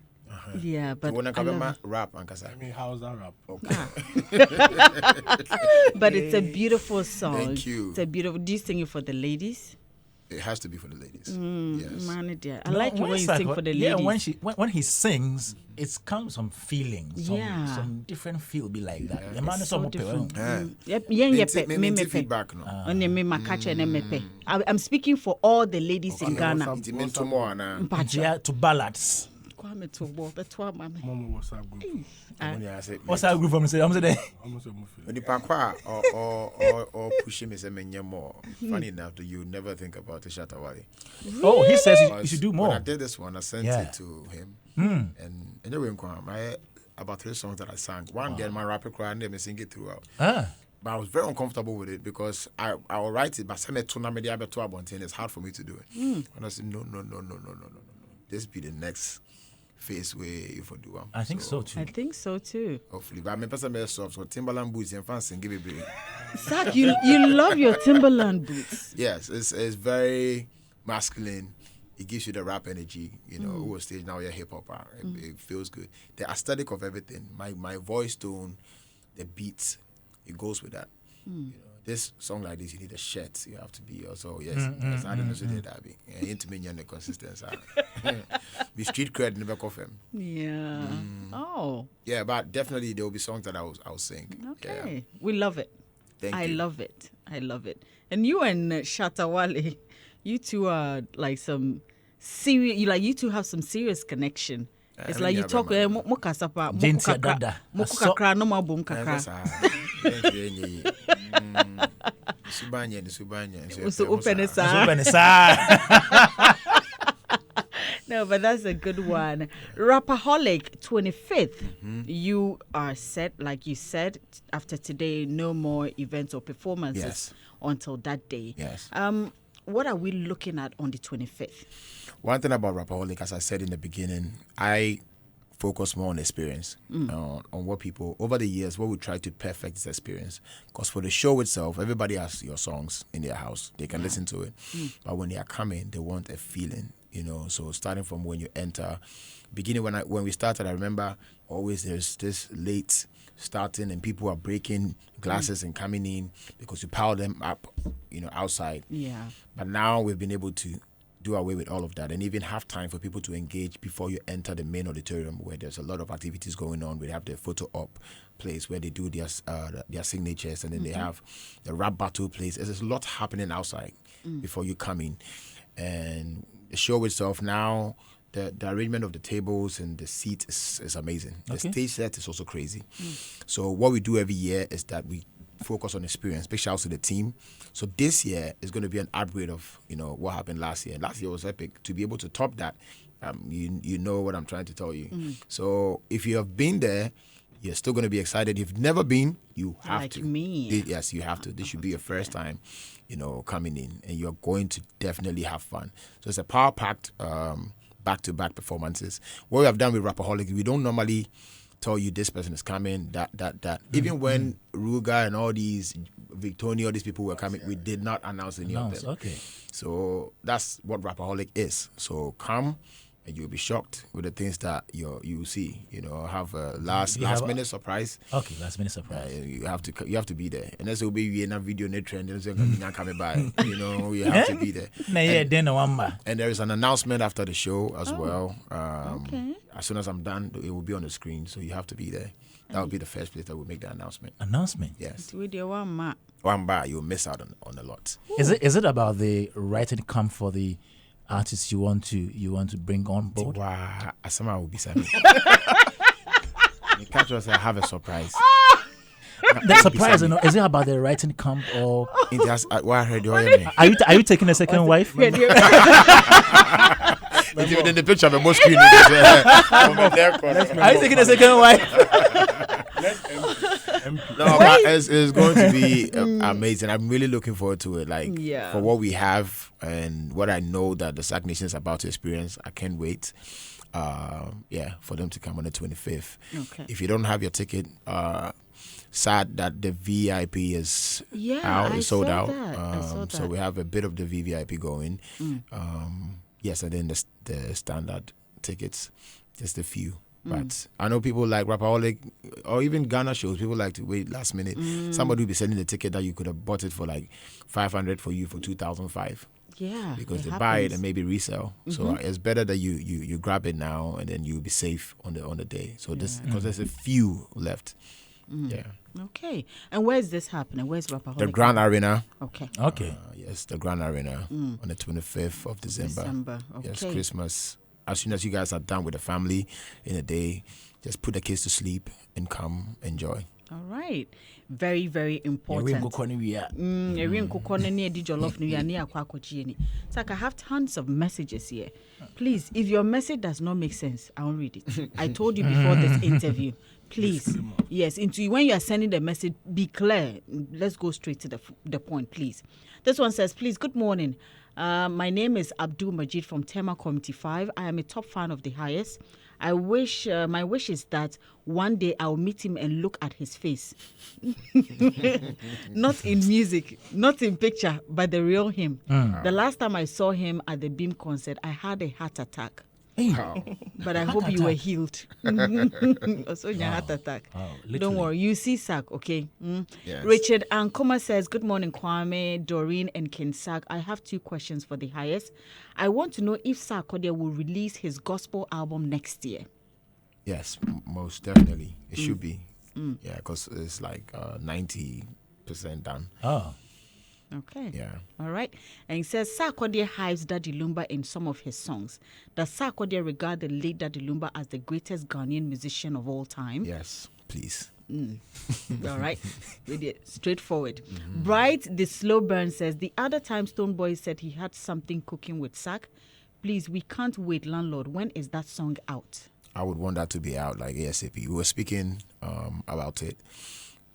Yeah, but So when I come love my it. rap, and I mean, how's that rap? But it's a beautiful song. Thank you. It's a beautiful. Do you sing it for the ladies? It has to be for the ladies. Yes. Man, dear. I No, like it when you Sarkodie- sing for the ladies. Yeah, when he sings, it comes from feelings. Some different feel be like that. The man is so so different. Yeah. Me feedback, no. I'm speaking for all the ladies in Ghana. It's meant to more now. to ballads. Momo was that group. What's that group from? I'm saying Almost a movie. When you pack or push him is a menya more. Funny enough, that you never think about the Shatawali. Oh, he says you should do When more. I did this one, I sent it to him. And anyway, I about 3 songs that I sang. One get my rapper cry and then I sing it throughout. But I was very uncomfortable with it because I will write it, but it's hard for me to do it. And I said, no. This be the next phase where you for do. I think so too. I think so too. Hopefully, but I'm a person very soft. So Timberland boots and fancy and give it baby. Zach, you love your Timberland boots. Yes, it's very masculine. It gives you the rap energy, who was stage now you're hip hop. It feels good. The aesthetic of everything, my voice tone, the beats, it goes with that. This song like this, you need a shirt. You have to be also yes. I don't know so that be. Into me and the consistency. Be street cred never confirm. Yeah. Oh. Yeah, but definitely there will be songs that I'll sing. Okay. Yeah. We love it. Thank you. love it. I love it. And you and Shatawale, you two are like some serious. You two have some serious connection. It's like you talk. Mokasapa. Mokukakra no more boom kakra. So open it. No, but that's a good one. Rapaholic 25th. You are set, like you said, after today, no more events or performances until that day. Yes. What are we looking at on the 25th? One thing about Rapaholic, as I said in the beginning, I focus more on experience, on what people, over the years, what we try to perfect this experience. Because for the show itself, everybody has your songs in their house. They can listen to it. But when they are coming, they want a feeling, So starting from when you enter, beginning when we started, I remember always there's this late starting and people are breaking glasses and coming in because you pile them up, outside. Yeah. But now we've been able to do away with all of that and even have time for people to engage before you enter the main auditorium where there's a lot of activities going on. We have the photo op place where they do their signatures, and then they have the rap battle place. There's a lot happening outside before you come in. And the show itself now, the arrangement of the tables and the seats is amazing. The stage set is also crazy. So what we do every year is that we focus on experience. Big shout out to the team. So this year is going to be an upgrade of what happened last year. Last year was epic. To be able to top that, you know what I'm trying to tell you. So if you have been there, you're still going to be excited. If you've never been, you have to. Me. Yes, you have to. This should be your first time, coming in, and you're going to definitely have fun. So it's a power-packed back-to-back performances. What we have done with Rapaholic, we don't normally tell you this person is coming, that. Even when Ruga and all these Victoria, all these people were coming, we did not announce any of them. Okay. So that's what Rapaholic is. So come and you'll be shocked with the things that you will see. Have a last minute surprise. Okay, last minute surprise. You have to be there. And that's will be in a video net trend. And coming by. You have to be there. And there is an announcement after the show as well. As soon as I'm done, it will be on the screen. So you have to be there. That will be the first place that will make the announcement. Yes. With your one bar, you'll miss out on a lot. Is it about the writing camp for the artists you want to bring on board? Wow, somehow will be seven. Catch us, I have a surprise. The surprise, is it about the writing camp or? I heard you. Are you taking a second wife? It's even in the picture, I'm most screen. Are you taking a second wife? No, but it's going to be amazing. I'm really looking forward to it. For what we have and what I know that the SAC Nation is about to experience, I can't wait. For them to come on the 25th. Okay. If you don't have your ticket, sad that the VIP is out. It's sold out. I saw that. So we have a bit of the VVIP going. Yes, and then the standard tickets, just a few. But I know people like Rapaholic or even Ghana shows, people like to wait last minute. Somebody will be selling the ticket that you could have bought it for like 500 for you for 2005. Yeah. Because they buy it and maybe resell. So it's better that you grab it now and then you'll be safe on the day. So because there's a few left. Yeah. Okay. And where is this happening? Where's Rapaholic? The Grand Arena. Okay. Yes, the Grand Arena on the 25th of December. Okay. Yes, Christmas. As soon as you guys are done with the family in a day, just put the kids to sleep and come enjoy. All right. Very, very important. So I have tons of messages here. Please, if your message does not make sense, I won't read it. I told you before this interview. Please, yes, when you are sending the message, be clear. Let's go straight to the point, please. This one says, please, good morning. My name is Abdul Majid from Tema Committee 5. I am a top fan of the highest. My wish is that one day I'll meet him and look at his face. Not in music, not in picture, but the real him. The last time I saw him at the Beam concert, I had a heart attack. But I hope you were healed. Also, your heart attack. Don't worry, you see Sak, okay? Yes. Richard Ankoma says, good morning, Kwame, Doreen, and Ken Sak. I have 2 questions for the highest. I want to know if Sarkodie will release his gospel album next year. Yes, most definitely. It should be. Yeah, because it's like 90% done. Oh. Okay. Yeah. All right. And he says Sarkodie hypes Daddy Lumba in some of his songs. Does Sarkodie regard the late Daddy Lumba as the greatest Ghanaian musician of all time? Yes, please. All right. Really straightforward. Bright, the slow burn says, the other time Stonebwoy said he had something cooking with Sack. Please, we can't wait, landlord. When is that song out? I would want that to be out like ASAP. We were speaking about it.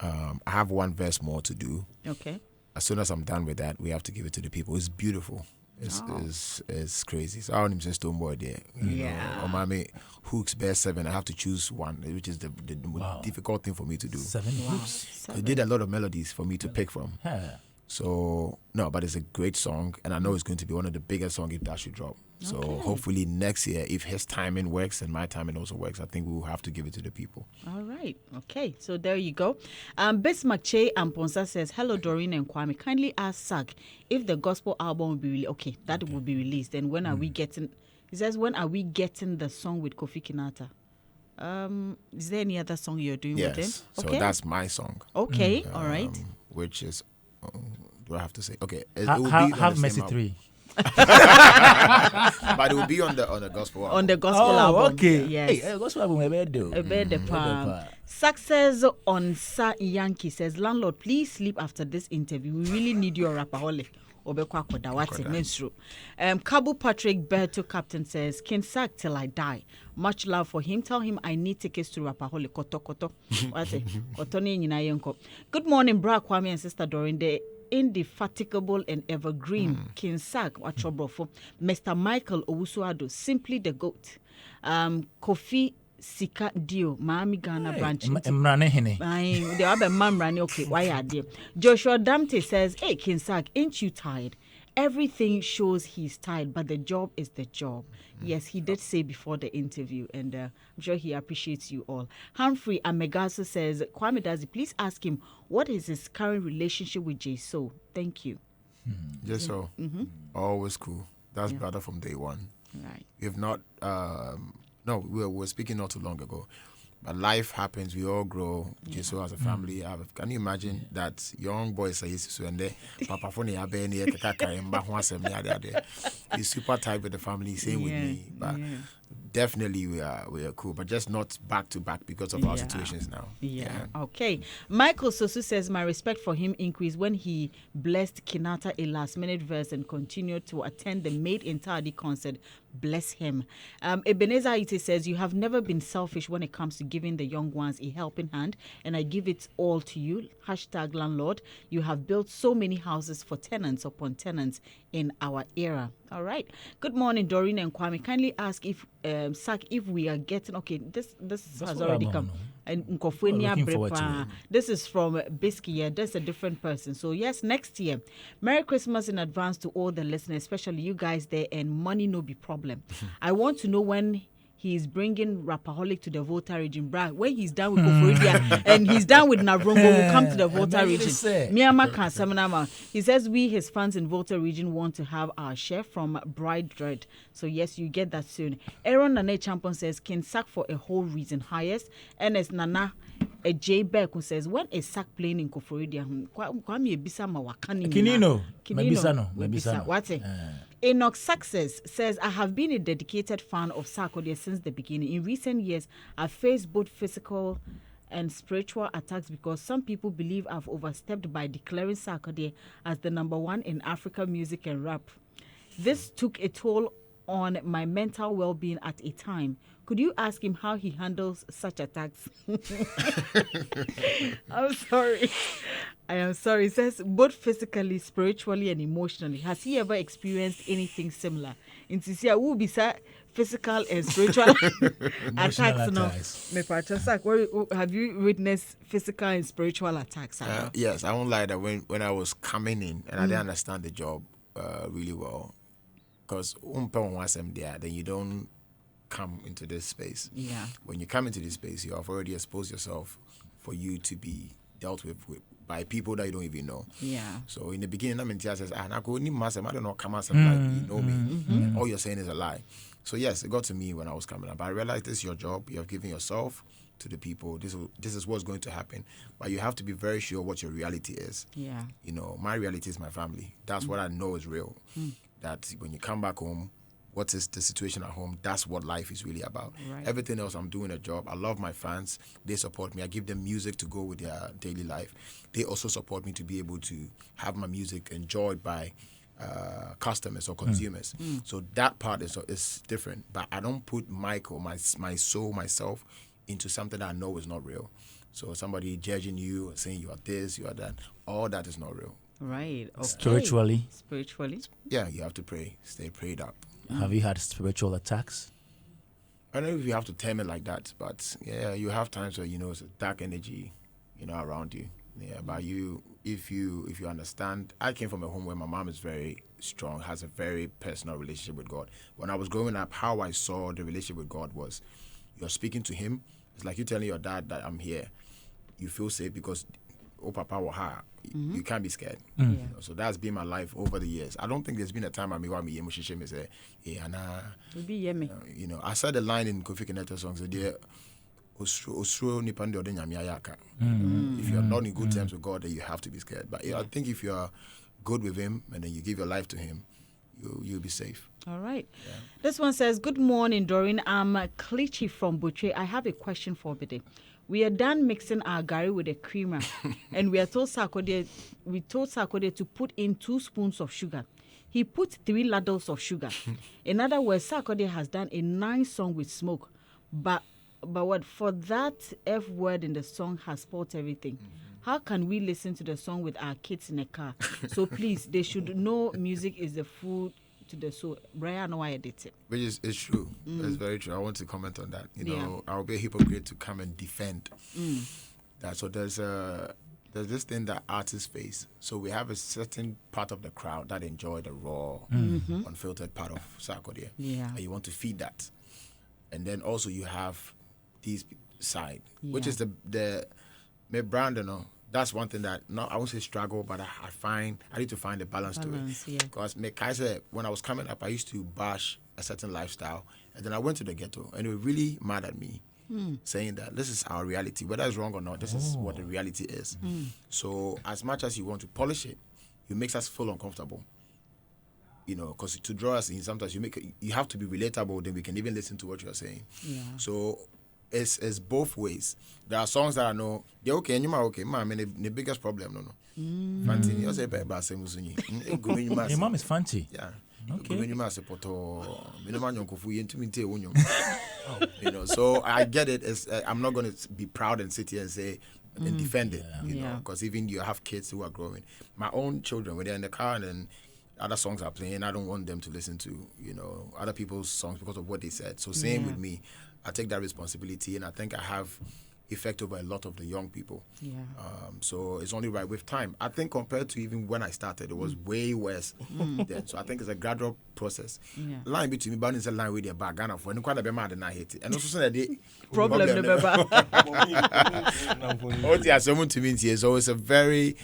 I have 1 verse more to do. Okay. As soon as I'm done with that, we have to give it to the people. It's beautiful. It's crazy. So I don't even say Stonebwoy there. You know, or Mami Hooks best 7. I have to choose one, which is the most difficult thing for me to do. 7 hooks. He did a lot of melodies for me to pick from. So no, but it's a great song, and I know it's going to be one of the biggest songs if that should drop. So hopefully next year, if his timing works and my timing also works, I think we will have to give it to the people. All right. Okay. So there you go. Bismarck Che Amponsa says, hello, Doreen and Kwame. Kindly ask Sak if the gospel album will be released. Okay, that will be released. And when are we getting... He says, when are we getting the song with Kofi Kinata? Is there any other song you're doing with him? Yes. Okay. So that's my song. Okay. All right. Which is... do I have to say? Okay. Have Mercy 3. But it will be on the gospel album. On the gospel album. Okay. Yes. Hey, gospel album, I better do. Success on Sa Yankee says, landlord, please sleep after this interview. We really need your rapaholic. Kabu Patrick Berto Captain says, King Sak till I die. Much love for him. Tell him I need tickets to Rapaholic. Good morning, Bra Kwame and Sister Doreen. The indefatigable and evergreen King Sak Wachobrofo, Mr. Michael Owusuado, simply the GOAT. Kofi Sika Dio, Miami Ghana branch. Okay, why are they? Joshua Damte says, hey, King Sak, ain't you tired? Everything shows he's tired, but the job is the job. Yes, he did say before the interview, and I'm sure he appreciates you all. Humphrey Amegaso says, Kwame Dazi, please ask him what is his current relationship with J-So. Thank you. J-So, always cool. That's brother from day one. Right. If not, no, we were speaking not too long ago. But life happens, we all grow. Just so as a family, can you imagine that young boys are used to and they Papa Foni he's super tight with the family, same with me. But definitely we are cool, but just not back to back because of our situations now. Okay. Michael Sosu says my respect for him increased when he blessed Kinata a last minute verse and continued to attend the Made in Tardy concert. Bless him. Ebenezer Ite says, you have never been selfish when it comes to giving the young ones a helping hand, and I give it all to you. #landlord. You have built so many houses for tenants upon tenants in our era. All right. Good morning, Doreen and Kwame. Kindly ask if Sak, if we are getting this has already come. And this is from Bisky. Yeah, that's a different person. So yes, next year. Merry Christmas in advance to all the listeners, especially you guys there, and money no be problem. I want to know when he's bringing Rapaholic to the Volta region. When he's done with Koforidia and he's done with Navrongo, we'll come to the Volta region. Miyama Kansamanama. He says we, his fans in Volta region, want to have our share from Bride Dread. So yes, you get that soon. Aaron Nane Champon says, King Sak for a whole reason highest. Ernest Nana a J Beck who says, when is Sak playing in Koforidia? Kwame Ebisa Mawakani. Kinino. Mebisano. What's it? Enoch Success says, I have been a dedicated fan of Sarkodie since the beginning. In recent years, I've faced both physical and spiritual attacks because some people believe I've overstepped by declaring Sarkodie as the #1 in African music and rap. This took a toll on my mental well-being at a time. Could you ask him how he handles such attacks? I'm sorry. I am sorry. He says both physically, spiritually, and emotionally. Has he ever experienced anything similar? In Sisia, who be physical and spiritual attacks? No. Have you witnessed physical and spiritual attacks? Yes, I won't lie that when I was coming in and I didn't understand the job really well, because then you don't come into this space. Yeah. When you come into this space, you have already exposed yourself for you to be dealt with by people that you don't even know. Yeah. So in the beginning, I says, I don't know, come out, like you know me. And all you're saying is a lie. So yes, it got to me when I was coming up. I realized this is your job. You have given yourself to the people. This is what's going to happen. But you have to be very sure what your reality is. Yeah. You know, my reality is my family. That's what I know is real. That when you come back home, what is the situation at home? That's what life is really about. Right. Everything else, I'm doing a job. I love my fans. They support me. I give them music to go with their daily life. They also support me to be able to have my music enjoyed by customers or consumers. So that part is different. But I don't put my soul, myself, into something that I know is not real. So somebody judging you, saying you are this, you are that, all that is not real. Right. Okay. Spiritually? Yeah, you have to pray. Stay prayed up. Have you had spiritual attacks? I don't know if you have to term it like that, but yeah, you have times where, it's a dark energy, around you. Yeah, but if you understand, I came from a home where my mom is very strong, has a very personal relationship with God. When I was growing up, how I saw the relationship with God was, you're speaking to Him. It's like you telling your dad that I'm here. You feel safe because Papa or her, you can't be scared. You know, so that's been my life over the years. I don't think there's been a time I say, hey, Anna, you know, I said the line in Kofi Kineto's songs, if you're not in good terms with God, then you have to be scared. But I think if you're good with Him and then you give your life to Him, you'll be safe. All right. Yeah. This one says, good morning, Doreen. I'm Clichy from Butche. I have a question for Bide. We are done mixing our gari with a creamer, and we told Sarkodie to put in 2 spoons of sugar. He put 3 ladles of sugar. In other words, Sarkodie has done a nice song with smoke, but what for that F word in the song has spoiled everything. How can we listen to the song with our kids in a car? So please, they should know music is the food to the soul. Brian, no, I edit it. Which is true. It's very true. I want to comment on that. You know, I'll be a hypocrite to come and defend that. So there's this thing that artists face. So we have a certain part of the crowd that enjoy the raw, unfiltered part of Sarkodie. Yeah. And you want to feed that. And then also you have these side, which is the my brand, you know. That's one thing that I won't say struggle, but I need to find a balance to it. Because when I was coming up, I used to bash a certain lifestyle, and then I went to the ghetto, and they were really mad at me, saying that this is our reality, whether it's wrong or not. This is what the reality is. So as much as you want to polish it, it makes us feel uncomfortable. You know, because to draw us in, sometimes you have to be relatable. Then we can even listen to what you're saying. Yeah. So it's both ways. There are songs that I know they're okay and you're okay. Man, the biggest problem, no. Fantini, you say bad Your mom is fancy. Yeah. Okay. You know, so I get it. I'm not going to be proud and sit here and say and defend it, you know, because even you have kids who are growing. My own children, when they're in the car and then other songs are playing, I don't want them to listen to, you know, other people's songs because of what they said. So same with me. I take that responsibility, and I think I have effect over a lot of the young people. Yeah. So it's only right with time. I think compared to even when I started, it was way worse then. So I think it's a gradual process. Yeah. Line between me, but it's a line with their bag. And for any quite a bit mad and I hate it. And also say that problem. So it's a very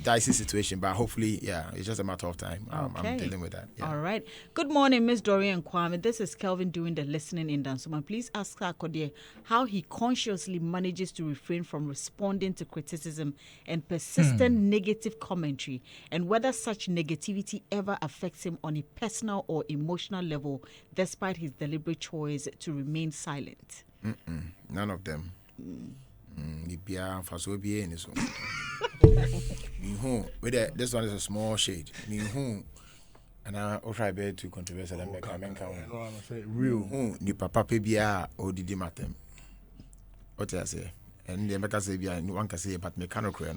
dicey situation, but hopefully, it's just a matter of time. I'm dealing with that. Yeah. All right. Good morning, Miss Dorian Kwame. This is Kelvin doing the listening in Dansuma. Please ask Sarkodie how he consciously manages to refrain from responding to criticism and persistent negative commentary, and whether such negativity ever affects him on a personal or emotional level, despite his deliberate choice to remain silent. None of them. This one is a small shade. And I'll try to too controversial and make real. Ni papa pebia or did matem. What I say? And the America say, one can say, but mechanical. I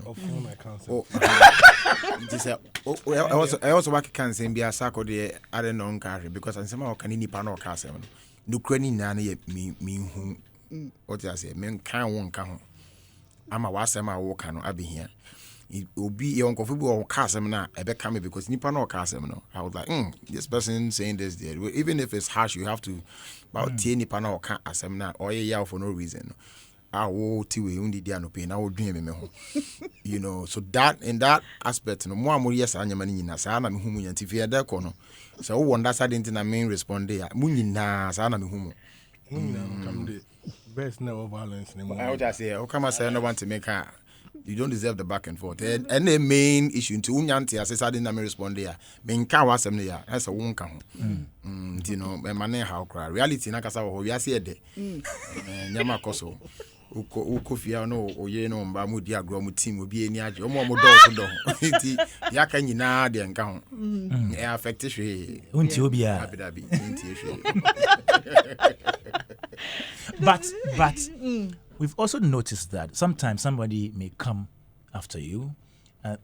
also work can say, be a Sarkodie, I don't know, carry because I'm somehow can any panel castle. No cranny nanny me whom. What I say, men can't one come. I'm a wasama walk, I'll be here. It will be your uncle or Cassim now, I bet coming because Nippano Cassim. I was like, this person saying this there. Even if it's harsh, you have to about 10 Nippano or Cassim or a yell for no reason. I will to a undi diano pain, I will dream him. You know, so that in that aspect, no more yes, I'm your money in Asana, whom you antifear that corner. So one that's I didn't main respond there. Munina, Sana, whom. Best never violence anymore. I would just say, how come I say I don't want to make her? You don't deserve the back and forth. And the main issue to Unyanti, as I didn't respond there. Main car was some there. That's a won't come. You know, my name how cry. Reality, Nakasa, we are said it. Yamakoso. Ukofia no, or ye no, Bamudia Gromu team will be any age. Or more dog. Yakan yina de and count. Affectation. Untubia. But we've also noticed that sometimes somebody may come after you,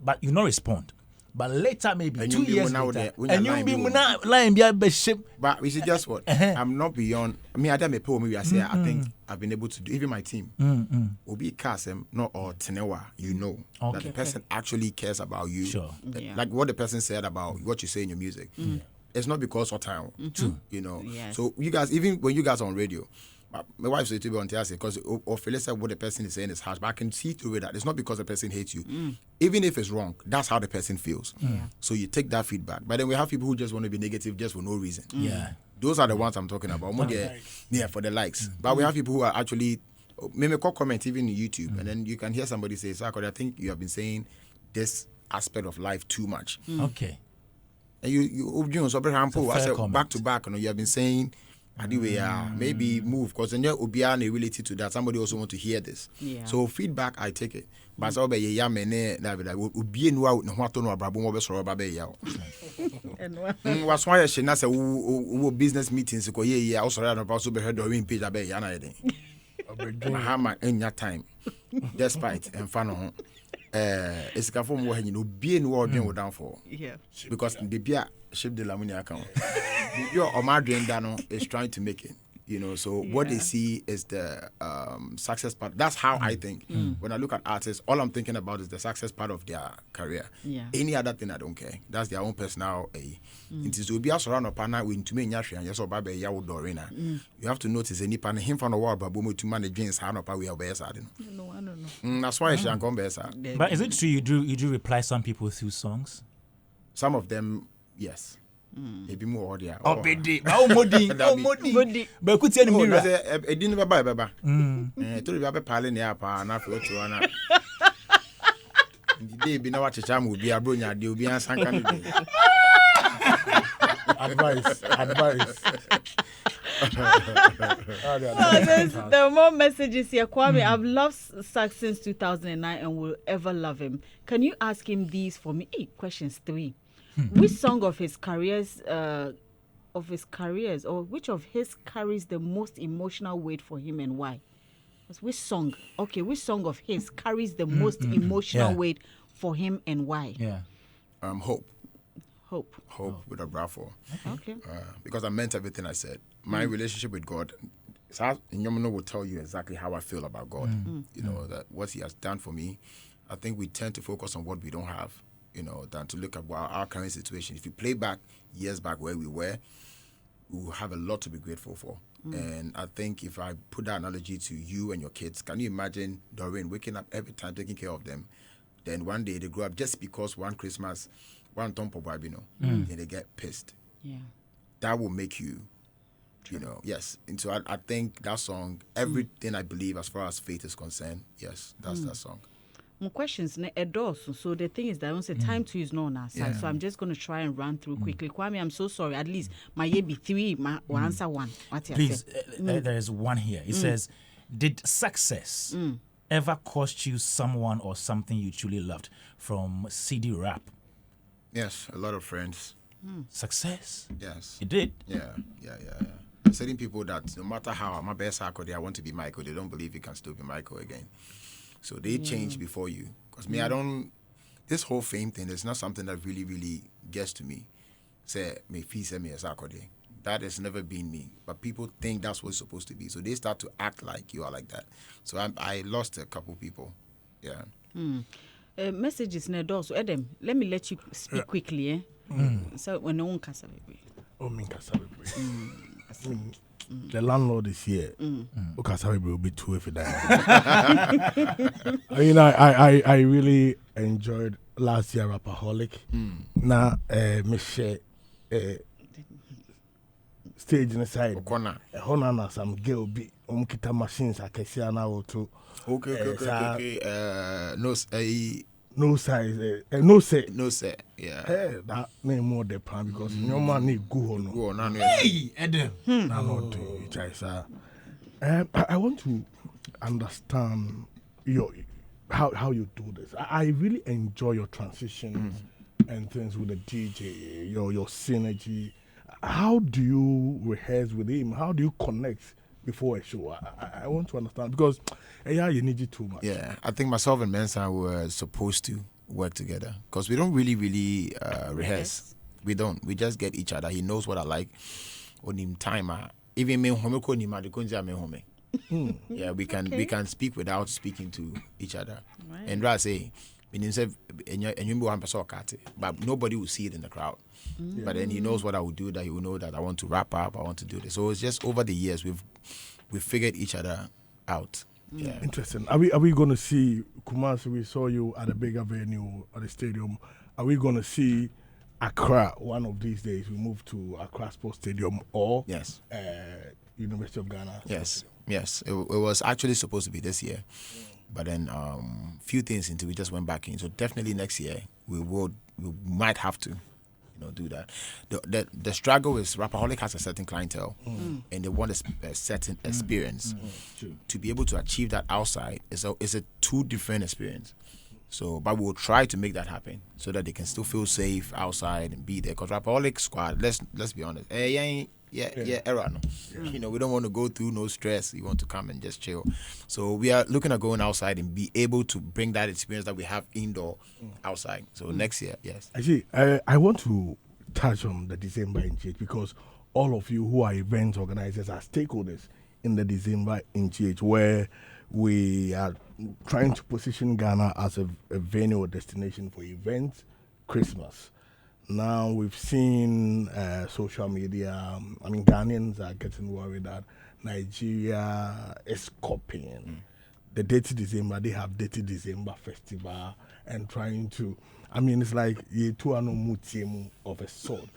but you not respond. But later, maybe And 2 you be years now later, there, when and you're you be lying, now lying be a ship. But we see just what I'm not beyond. I mean, I don't make maybe I say I think I've been able to do. Even my team will be Kasem, not or Tenewa. You know that the person actually cares about you. Sure. Like what the person said about what you say in your music. It's not because of time. True. You know. Yes. So you guys, even when you guys are on radio. My wife said to be on TRC because or Phyllis said what the person is saying is harsh, but I can see through that. It's not because the person hates you. Even if it's wrong, that's how the person feels. So you take that feedback. But then we have people who just want to be negative just for no reason. Yeah. Those are the ones I'm talking about. Yeah, for the likes. But we have people who are actually maybe comment even in YouTube, and then you can hear somebody say, Sarkodie, I think you have been saying this aspect of life too much. Okay. And you so back to back, you have been saying maybe move because then you're related to that. Somebody also want to hear this. Yeah. So feedback, I take it. But so be ya mene na be obi enu out na hwato no abrabo mo be soro ba be ya. Was why she na say wo business meetings ko ye ya osoro na ba so be head or win page be ya na yeden. Mahama enya time. Despite and fan ho esikafo mo hanyi no obi enu wo odwen wo down for. Yeah. Because the bia ship de la money account. Your Omadrin Dano is trying to make it, you know. So what they see is the success part. That's how I think. When I look at artists, all I'm thinking about is the success part of their career. Yeah. Any other thing, I don't care. That's their own personal. It is to be a surround of partner with to me and yes or baby ya dorina. You have to notice any partner him from the world, but boom to manage James hand up we are best. No, I don't know. That's why she can come best. But is it true you do reply some people through songs? Some of them, yes. Maybe more audio. Modi. But could tell me that I didn't buy baba. To be a pale near pa na float to ana. They be now at a time will be a brunya, they will be a sankan. Advice. There are more messages here. Kwame, I've loved Sax since 2009 and will ever love him. Can you ask him these for me? Questions 3. Which song of his careers, or which of his carries the most emotional weight for him and why? Which song? Okay, which song of his carries the most emotional weight for him and why? Yeah. Hope with a bravo. Okay. Because I meant everything I said. My relationship with God, Nyomono will tell you exactly how I feel about God. You know, that what he has done for me. I think we tend to focus on what we don't have, you know, than to look at our current situation. If you play back years back where we were, we will have a lot to be grateful for. And I think if I put that analogy to you and your kids, can you imagine Doreen waking up every time taking care of them? Then one day they grow up just because one Christmas, one Tom Pobabino, and they get pissed. Yeah. That will make you, you know, yes. And so I think that song, everything I believe as far as faith is concerned, yes, that's that song. More questions, so the thing is that I want to say time to is not on our side, so I'm just going to try and run through quickly. Kwame, I'm so sorry. At least my year be 3, my answer 1. Please, there is one here. It says, did success ever cost you someone or something you truly loved? From CD Rap. Yes, a lot of friends. Success? Yes. You did? Yeah. Certain people that no matter how I'm a best Sarkodie, I want to be Michael, they don't believe you can still be Michael again. So they change before you. Because me, this whole fame thing is not something that really, really gets to me. Say, me fee say me as Sarkodie. That has never been me. But people think that's what it's supposed to be. So they start to act like you are like that. So I lost a couple people. Yeah. Messages Nedo. So Adam, let me let you speak quickly. So when no one can say the landlord is here. Will be too if that. I mean, I really enjoyed last year Rapaholic. Now, Michelle stage inside. Honana some girl be kita machines I can see now too. Okay. No size, no say. Yeah. That name more the plan because your man need go on. Hey, Adam. I want to understand how you do this. I really enjoy your transitions and things with the DJ, your synergy. How do you rehearse with him? How do you connect before a show? I want to understand because you need it too much. Yeah, I think myself and Mensa were supposed to work together because we don't really rehearse. We don't. We just get each other. He knows what I like. On him timer. Even me yeah, we can speak without speaking to each other. Right. And I say, but nobody will see it in the crowd. But then he knows what I will do. That he will know that I want to wrap up. I want to do this. So it's just over the years we've figured each other out. Yeah. Interesting. Are we going to see Kumasi? We saw you at a bigger venue at the stadium. Are we going to see Accra one of these days? We move to Accra Sports Stadium or University of Ghana? Yes. It was actually supposed to be this year, but then few things into we just went back in. So definitely next year we might have to, do that. The struggle is Rapperholic has a certain clientele, and they want a certain experience. To be able to achieve that outside is a two different experience. So, but we'll try to make that happen so that they can still feel safe outside and be there. Because Rapperholic squad, let's be honest, error. No. We don't want to go through no stress. We want to come and just chill. So we are looking at going outside and be able to bring that experience that we have indoor outside. So next year, yes. I see. I want to touch on the December in GH because all of you who are event organizers are stakeholders in the December in GH, where we are trying to position Ghana as a venue or destination for events, Christmas. Now we've seen social media. Ghanaians are getting worried that Nigeria is copying the Dirty December. They have Dirty December festival and trying to. It's like you of a sort.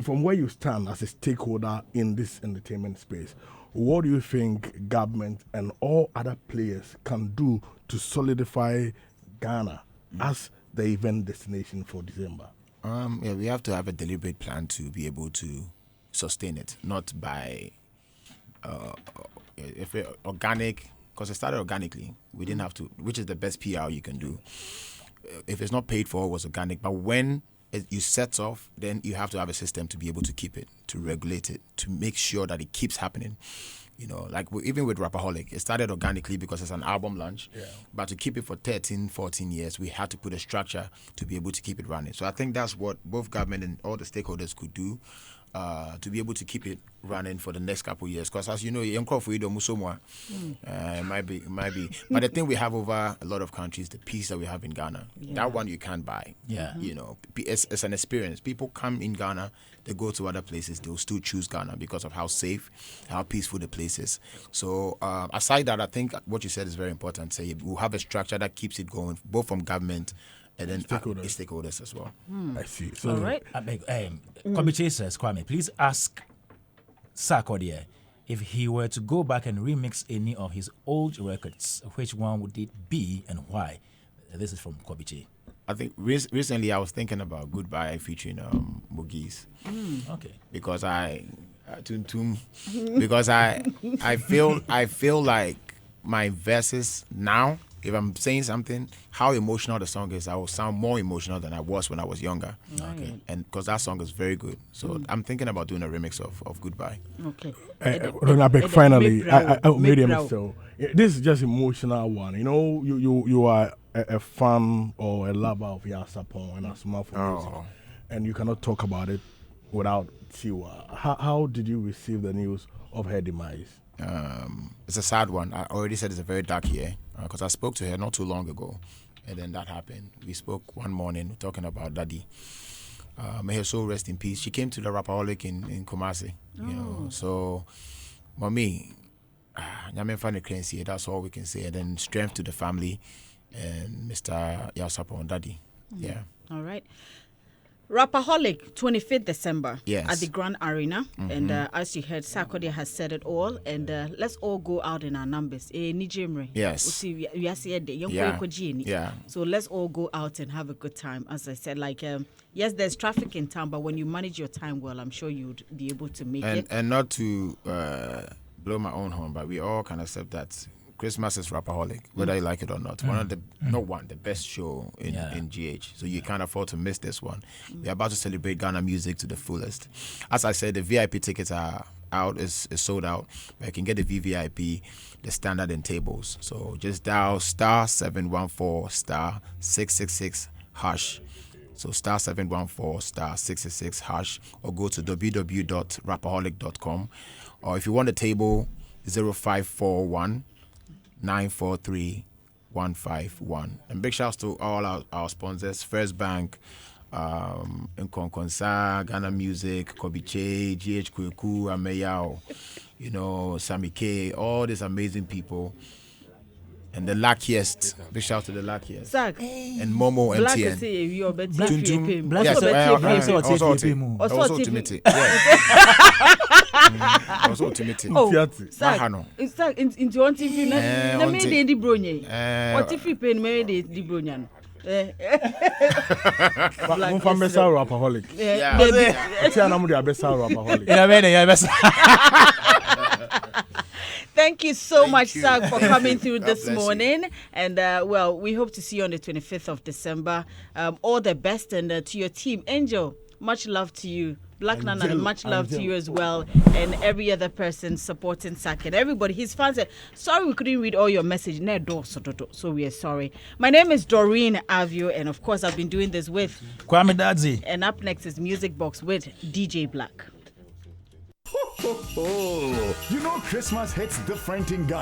From where you stand as a stakeholder in this entertainment space, what do you think government and all other players can do to solidify Ghana as the event destination for December? We have to have a deliberate plan to be able to sustain it, not by if it organic, because it started organically. We didn't have to, which is the best PR you can do. If it's not paid for, it was organic. But when you set off, then you have to have a system to be able to keep it, to regulate it, to make sure that it keeps happening. Even with Rapperholic, it started organically because it's an album launch. Yeah. But to keep it for 13, 14 years, we had to put a structure to be able to keep it running. So I think that's what both government and all the stakeholders could do to be able to keep it running for the next couple of years. Because as you know, it might be. But the thing we have over a lot of countries, the peace that we have in Ghana, that one you can't buy. Yeah. It's an experience. People come in Ghana, they go to other places, they'll still choose Ghana because of how safe, how peaceful the place is. So aside that, I think what you said is very important. Say we'll have a structure that keeps it going, both from government and then stakeholders as well. I see. So, all right. Kobiche says, Kwame, please ask Sarkodie if he were to go back and remix any of his old records, which one would it be and why? This is from Kobiche. I think recently I was thinking about Goodbye featuring Boogies. Okay. Because because I feel like my verses now, if I'm saying something, how emotional the song is, I will sound more emotional than I was when I was younger. Okay. And because that song is very good. So I'm thinking about doing a remix of Goodbye. Okay. Finally, so this is just emotional one. You are a fan or a lover of Yasapon and Asuma for music, and you cannot talk about it without Tiwa. How did you receive the news of her demise? It's a sad one. I already said it's a very dark year because I spoke to her not too long ago, and then that happened. We spoke one morning talking about Daddy. May her soul rest in peace. She came to the Rapperholic in Kumasi. So, mommy, that's all we can say. And then strength to the family and Mr. Yasapo and Daddy. Yeah. All right. Rapperholic, 25th December at the Grand Arena. And as you heard, Sarkodie has said it all. And let's all go out in our numbers. Yes. Yeah. So let's all go out and have a good time. As I said, yes, there's traffic in town, but when you manage your time well, I'm sure you'd be able to make it. And not to blow my own horn, but we all can accept that Christmas is Rapperholic, whether you like it or not. One of the the best show in GH. So you can't afford to miss this one. We're about to celebrate Ghana music to the fullest. As I said, the VIP tickets are out, is sold out. But you can get the VVIP, the standard and tables. So just dial *714 *666 hash. So star 714 star 666 hash, or go to www.rapaholic.com. Or if you want a table, 0541 943 151. And big shouts to all our sponsors: First Bank, Nkonkonsa, Ghana Music, Kobiche, GH Kweku, Ameyao, Sammy K, all these amazing people. And the luckiest, big shout to the luckiest. Zach. And Momo Black MTN. is saying you're better. Yes, also ultimate. Also ultimate. Oh, Zach, into one TV, na me de di bronye. What if you pay me de di bronyan? One from best rapaholic. Yeah. Thank you so much, Zach, for coming through this morning. And, we hope to see you on the 25th of December. All the best. And to your team, Angel, much love to you. Black Nana, much love to you as well. And every other person supporting Zach and everybody. His fans said, sorry we couldn't read all your message. So we are sorry. My name is Doreen Avio. And, of course, I've been doing this with Kwame Dadzi. And up next is Music Box with DJ Black. You know Christmas hits different in Ghana.